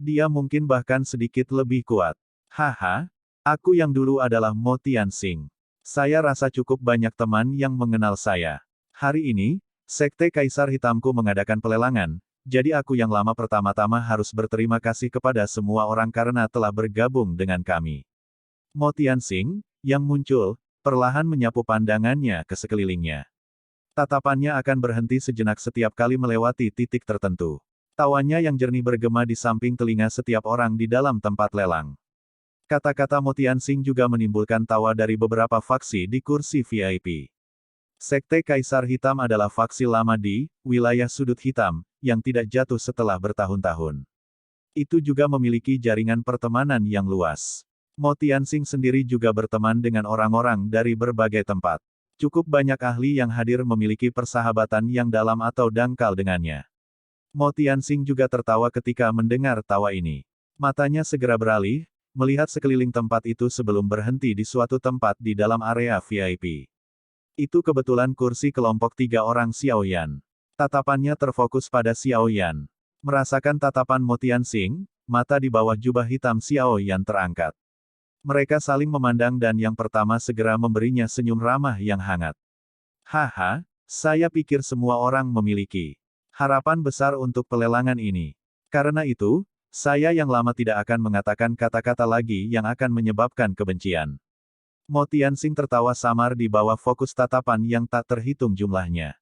Dia mungkin bahkan sedikit lebih kuat. Haha, aku yang dulu adalah Mo Tianxing. Saya rasa cukup banyak teman yang mengenal saya. Hari ini, Sekte Kaisar Hitamku mengadakan pelelangan, jadi aku yang lama pertama-tama harus berterima kasih kepada semua orang karena telah bergabung dengan kami. Mo Tianxing, yang muncul, perlahan menyapu pandangannya ke sekelilingnya. Tatapannya akan berhenti sejenak setiap kali melewati titik tertentu. Tawanya yang jernih bergema di samping telinga setiap orang di dalam tempat lelang. Kata-kata Mo Tianxing juga menimbulkan tawa dari beberapa faksi di kursi VIP. Sekte Kaisar Hitam adalah faksi lama di wilayah sudut hitam, yang tidak jatuh setelah bertahun-tahun. Itu juga memiliki jaringan pertemanan yang luas. Mo Tianxing sendiri juga berteman dengan orang-orang dari berbagai tempat. Cukup banyak ahli yang hadir memiliki persahabatan yang dalam atau dangkal dengannya. Mo Tianxing juga tertawa ketika mendengar tawa ini. Matanya segera beralih, melihat sekeliling tempat itu sebelum berhenti di suatu tempat di dalam area VIP. Itu kebetulan kursi kelompok 3 orang Xiaoyan. Tatapannya terfokus pada Xiaoyan. Merasakan tatapan Mo Tianxing, mata di bawah jubah hitam Xiaoyan terangkat. Mereka saling memandang dan yang pertama segera memberinya senyum ramah yang hangat. Haha, saya pikir semua orang memiliki harapan besar untuk pelelangan ini. Karena itu, saya yang lama tidak akan mengatakan kata-kata lagi yang akan menyebabkan kebencian. Mo Tianxing tertawa samar di bawah fokus tatapan yang tak terhitung jumlahnya.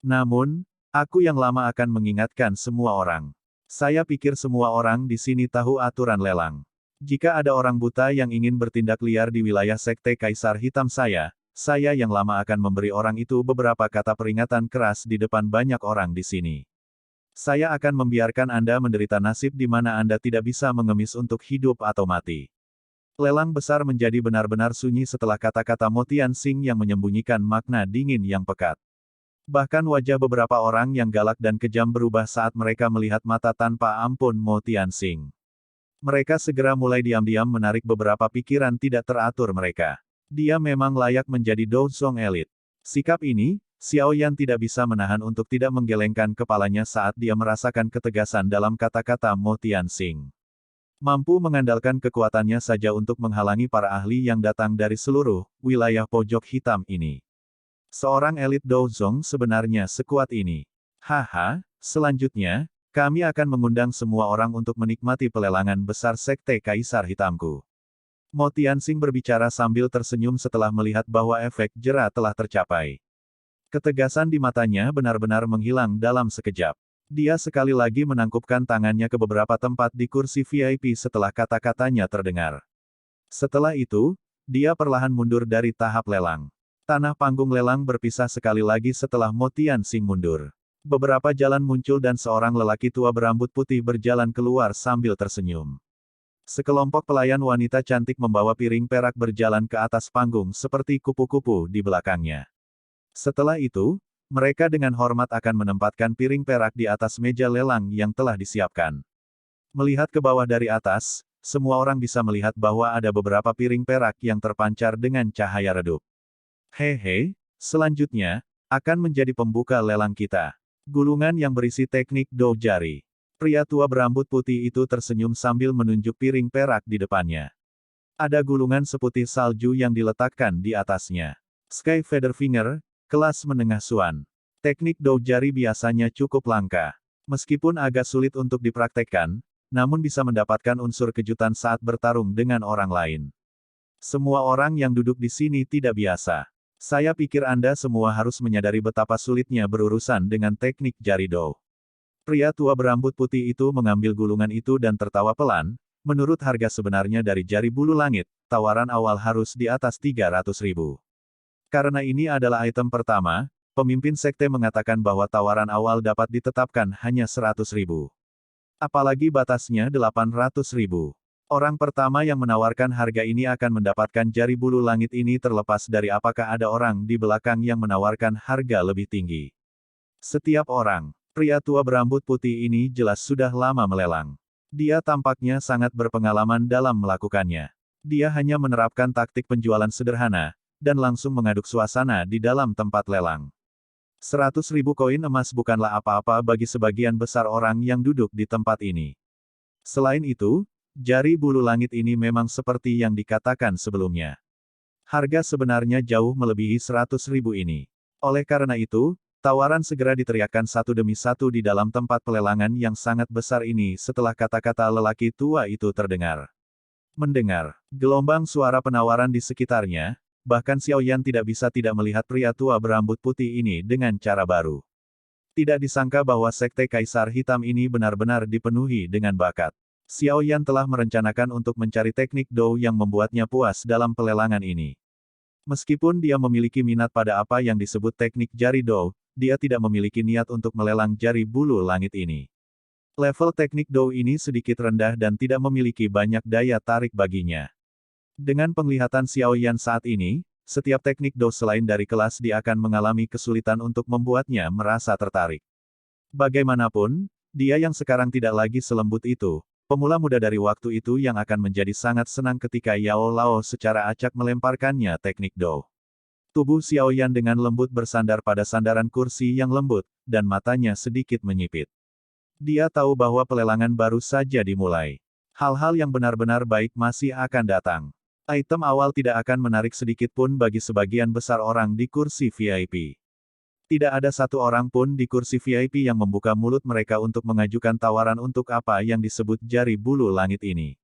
Namun, aku yang lama akan mengingatkan semua orang. Saya pikir semua orang di sini tahu aturan lelang. Jika ada orang buta yang ingin bertindak liar di wilayah Sekte Kaisar Hitam saya yang lama akan memberi orang itu beberapa kata peringatan keras di depan banyak orang di sini. Saya akan membiarkan Anda menderita nasib di mana Anda tidak bisa mengemis untuk hidup atau mati. Lelang besar menjadi benar-benar sunyi setelah kata-kata Mo Tianxing yang menyembunyikan makna dingin yang pekat. Bahkan wajah beberapa orang yang galak dan kejam berubah saat mereka melihat mata tanpa ampun Mo Tianxing. Mereka segera mulai diam-diam menarik beberapa pikiran tidak teratur mereka. Dia memang layak menjadi Douzong elit. Sikap ini, Xiaoyan tidak bisa menahan untuk tidak menggelengkan kepalanya saat dia merasakan ketegasan dalam kata-kata Mo Tianxing. Mampu mengandalkan kekuatannya saja untuk menghalangi para ahli yang datang dari seluruh wilayah pojok hitam ini. Seorang elit Douzong sebenarnya sekuat ini. Haha, selanjutnya, kami akan mengundang semua orang untuk menikmati pelelangan besar Sekte Kaisar Hitamku. Mo Tianxing berbicara sambil tersenyum setelah melihat bahwa efek jera telah tercapai. Ketegasan di matanya benar-benar menghilang dalam sekejap. Dia sekali lagi menangkupkan tangannya ke beberapa tempat di kursi VIP setelah kata-katanya terdengar. Setelah itu, dia perlahan mundur dari tahap lelang. Tanah panggung lelang berpisah sekali lagi setelah Mo Tianxing mundur. Beberapa jalan muncul dan seorang lelaki tua berambut putih berjalan keluar sambil tersenyum. Sekelompok pelayan wanita cantik membawa piring perak berjalan ke atas panggung seperti kupu-kupu di belakangnya. Setelah itu, mereka dengan hormat akan menempatkan piring perak di atas meja lelang yang telah disiapkan. Melihat ke bawah dari atas, semua orang bisa melihat bahwa ada beberapa piring perak yang terpancar dengan cahaya redup. Hehe, selanjutnya, akan menjadi pembuka lelang kita. Gulungan yang berisi teknik dou jari. Pria tua berambut putih itu tersenyum sambil menunjuk piring perak di depannya. Ada gulungan seputih salju yang diletakkan di atasnya. Sky Feather Finger, kelas menengah Suan. Teknik dou jari biasanya cukup langka. Meskipun agak sulit untuk dipraktekkan, namun bisa mendapatkan unsur kejutan saat bertarung dengan orang lain. Semua orang yang duduk di sini tidak biasa. Saya pikir Anda semua harus menyadari betapa sulitnya berurusan dengan teknik jari dou. Pria tua berambut putih itu mengambil gulungan itu dan tertawa pelan. Menurut harga sebenarnya dari jari bulu langit, tawaran awal harus di atas 300.000. Karena ini adalah item pertama, pemimpin sekte mengatakan bahwa tawaran awal dapat ditetapkan hanya 100.000. Apalagi batasnya 800.000. Orang pertama yang menawarkan harga ini akan mendapatkan jari bulu langit ini terlepas dari apakah ada orang di belakang yang menawarkan harga lebih tinggi. Setiap orang, pria tua berambut putih ini jelas sudah lama melelang. Dia tampaknya sangat berpengalaman dalam melakukannya. Dia hanya menerapkan taktik penjualan sederhana, dan langsung mengaduk suasana di dalam tempat lelang. 100.000 koin emas bukanlah apa-apa bagi sebagian besar orang yang duduk di tempat ini. Selain itu, jari bulu langit ini memang seperti yang dikatakan sebelumnya. Harga sebenarnya jauh melebihi 100.000 ini. Oleh karena itu, tawaran segera diteriakkan satu demi satu di dalam tempat pelelangan yang sangat besar ini setelah kata-kata lelaki tua itu terdengar. Mendengar gelombang suara penawaran di sekitarnya, bahkan Xiaoyan tidak bisa tidak melihat pria tua berambut putih ini dengan cara baru. Tidak disangka bahwa Sekte Kaisar Hitam ini benar-benar dipenuhi dengan bakat. Xiao Yan telah merencanakan untuk mencari teknik Dou yang membuatnya puas dalam pelelangan ini. Meskipun dia memiliki minat pada apa yang disebut teknik jari Dou, dia tidak memiliki niat untuk melelang jari bulu langit ini. Level teknik Dou ini sedikit rendah dan tidak memiliki banyak daya tarik baginya. Dengan penglihatan Xiao Yan saat ini, setiap teknik Dou selain dari kelas dia akan mengalami kesulitan untuk membuatnya merasa tertarik. Bagaimanapun, dia yang sekarang tidak lagi selembut itu, pemula muda dari waktu itu yang akan menjadi sangat senang ketika Yao Lao secara acak melemparkannya teknik Dou. Tubuh Xiao Yan dengan lembut bersandar pada sandaran kursi yang lembut, dan matanya sedikit menyipit. Dia tahu bahwa pelelangan baru saja dimulai. Hal-hal yang benar-benar baik masih akan datang. Item awal tidak akan menarik sedikit pun bagi sebagian besar orang di kursi VIP. Tidak ada satu orang pun di kursi VIP yang membuka mulut mereka untuk mengajukan tawaran untuk apa yang disebut jari bulu langit ini.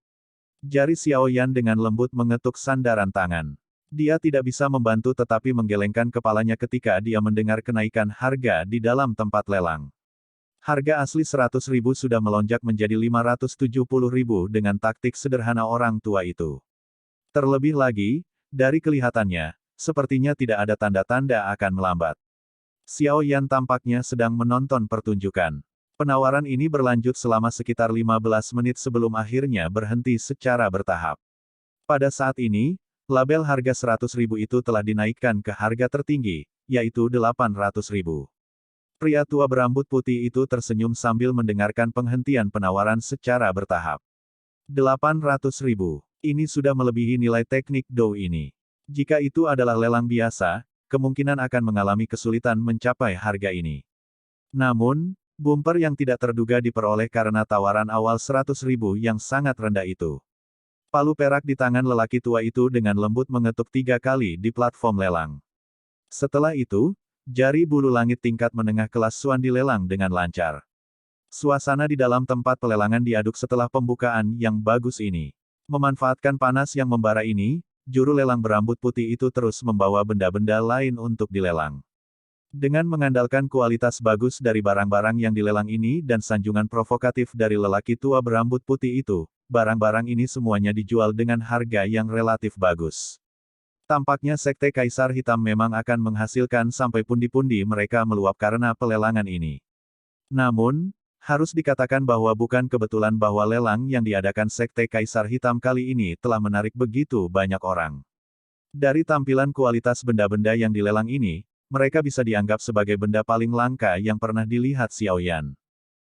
Jari Xiao Yan dengan lembut mengetuk sandaran tangan. Dia tidak bisa membantu tetapi menggelengkan kepalanya ketika dia mendengar kenaikan harga di dalam tempat lelang. Harga asli 100.000 sudah melonjak menjadi 570.000 dengan taktik sederhana orang tua itu. Terlebih lagi, dari kelihatannya, sepertinya tidak ada tanda-tanda akan melambat. Xiao Yan tampaknya sedang menonton pertunjukan. Penawaran ini berlanjut selama sekitar 15 menit sebelum akhirnya berhenti secara bertahap. Pada saat ini, label harga 100.000 itu telah dinaikkan ke harga tertinggi, yaitu 800.000. Pria tua berambut putih itu tersenyum sambil mendengarkan penghentian penawaran secara bertahap. 800.000. Ini sudah melebihi nilai teknik Dou ini. Jika itu adalah lelang biasa, kemungkinan akan mengalami kesulitan mencapai harga ini. Namun, bumper yang tidak terduga diperoleh karena tawaran awal 100.000 yang sangat rendah itu. Palu perak di tangan lelaki tua itu dengan lembut mengetuk 3 kali di platform lelang. Setelah itu, jari bulu langit tingkat menengah kelas Xuan dilelang dengan lancar. Suasana di dalam tempat pelelangan diaduk setelah pembukaan yang bagus ini. Memanfaatkan panas yang membara ini, juru lelang berambut putih itu terus membawa benda-benda lain untuk dilelang. Dengan mengandalkan kualitas bagus dari barang-barang yang dilelang ini dan sanjungan provokatif dari lelaki tua berambut putih itu, barang-barang ini semuanya dijual dengan harga yang relatif bagus. Tampaknya Sekte Kaisar Hitam memang akan menghasilkan sampai pundi-pundi mereka meluap karena pelelangan ini. Namun, harus dikatakan bahwa bukan kebetulan bahwa lelang yang diadakan Sekte Kaisar Hitam kali ini telah menarik begitu banyak orang. Dari tampilan kualitas benda-benda yang dilelang ini, mereka bisa dianggap sebagai benda paling langka yang pernah dilihat Xiao Yan.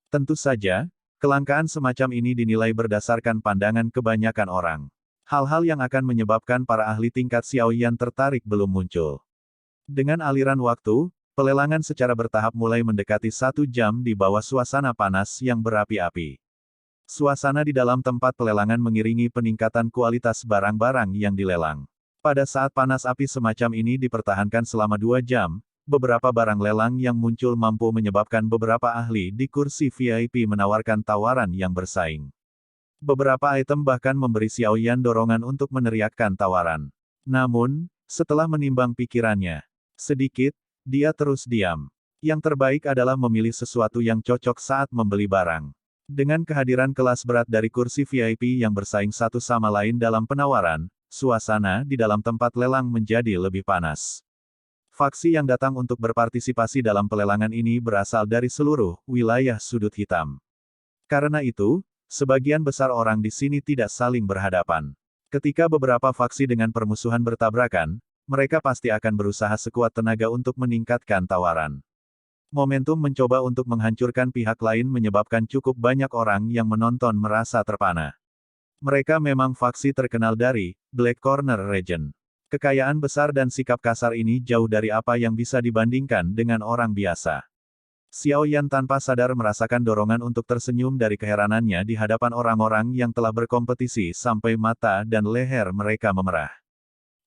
Tentu saja, kelangkaan semacam ini dinilai berdasarkan pandangan kebanyakan orang. Hal-hal yang akan menyebabkan para ahli tingkat Xiao Yan tertarik belum muncul. Dengan aliran waktu, pelelangan secara bertahap mulai mendekati 1 jam di bawah suasana panas yang berapi-api. Suasana di dalam tempat pelelangan mengiringi peningkatan kualitas barang-barang yang dilelang. Pada saat panas api semacam ini dipertahankan selama 2 jam, beberapa barang lelang yang muncul mampu menyebabkan beberapa ahli di kursi VIP menawarkan tawaran yang bersaing. Beberapa item bahkan memberi Xiao Yan dorongan untuk meneriakkan tawaran. Namun, setelah menimbang pikirannya sedikit, dia terus diam. Yang terbaik adalah memilih sesuatu yang cocok saat membeli barang. Dengan kehadiran kelas berat dari kursi VIP yang bersaing satu sama lain dalam penawaran, suasana di dalam tempat lelang menjadi lebih panas. Faksi yang datang untuk berpartisipasi dalam pelelangan ini berasal dari seluruh wilayah sudut hitam. Karena itu, sebagian besar orang di sini tidak saling berhadapan. Ketika beberapa faksi dengan permusuhan bertabrakan, mereka pasti akan berusaha sekuat tenaga untuk meningkatkan tawaran. Momentum mencoba untuk menghancurkan pihak lain menyebabkan cukup banyak orang yang menonton merasa terpana. Mereka memang faksi terkenal dari Black Corner Region. Kekayaan besar dan sikap kasar ini jauh dari apa yang bisa dibandingkan dengan orang biasa. Xiao Yan tanpa sadar merasakan dorongan untuk tersenyum dari keheranannya di hadapan orang-orang yang telah berkompetisi sampai mata dan leher mereka memerah.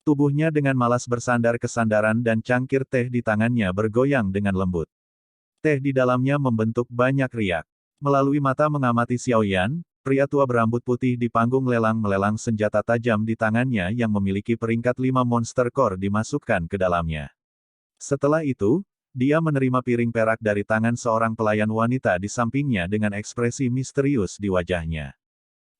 Tubuhnya dengan malas bersandar ke sandaran dan cangkir teh di tangannya bergoyang dengan lembut. Teh di dalamnya membentuk banyak riak. Melalui mata mengamati Xiao Yan, pria tua berambut putih di panggung lelang melelang senjata tajam di tangannya yang memiliki peringkat 5 monster core dimasukkan ke dalamnya. Setelah itu, Dia menerima piring perak dari tangan seorang pelayan wanita di sampingnya dengan ekspresi misterius di wajahnya.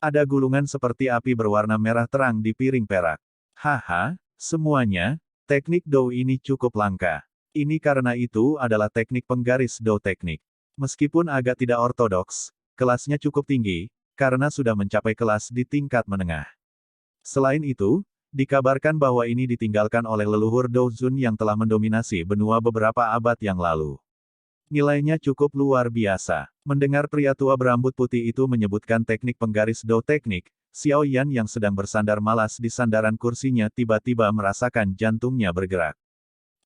Ada gulungan seperti api berwarna merah terang di piring perak. Haha, semuanya, teknik Dou ini cukup langka. Ini karena itu adalah teknik penggaris Dou teknik. Meskipun agak tidak ortodoks, kelasnya cukup tinggi, karena sudah mencapai kelas di tingkat menengah. Selain itu, dikabarkan bahwa ini ditinggalkan oleh leluhur Dou Zun yang telah mendominasi benua beberapa abad yang lalu. Nilainya cukup luar biasa. Mendengar pria tua berambut putih itu menyebutkan teknik penggaris Dou teknik, Xiao Yan yang sedang bersandar malas di sandaran kursinya tiba-tiba merasakan jantungnya bergerak.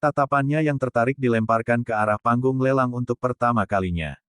Tatapannya yang tertarik dilemparkan ke arah panggung lelang untuk pertama kalinya.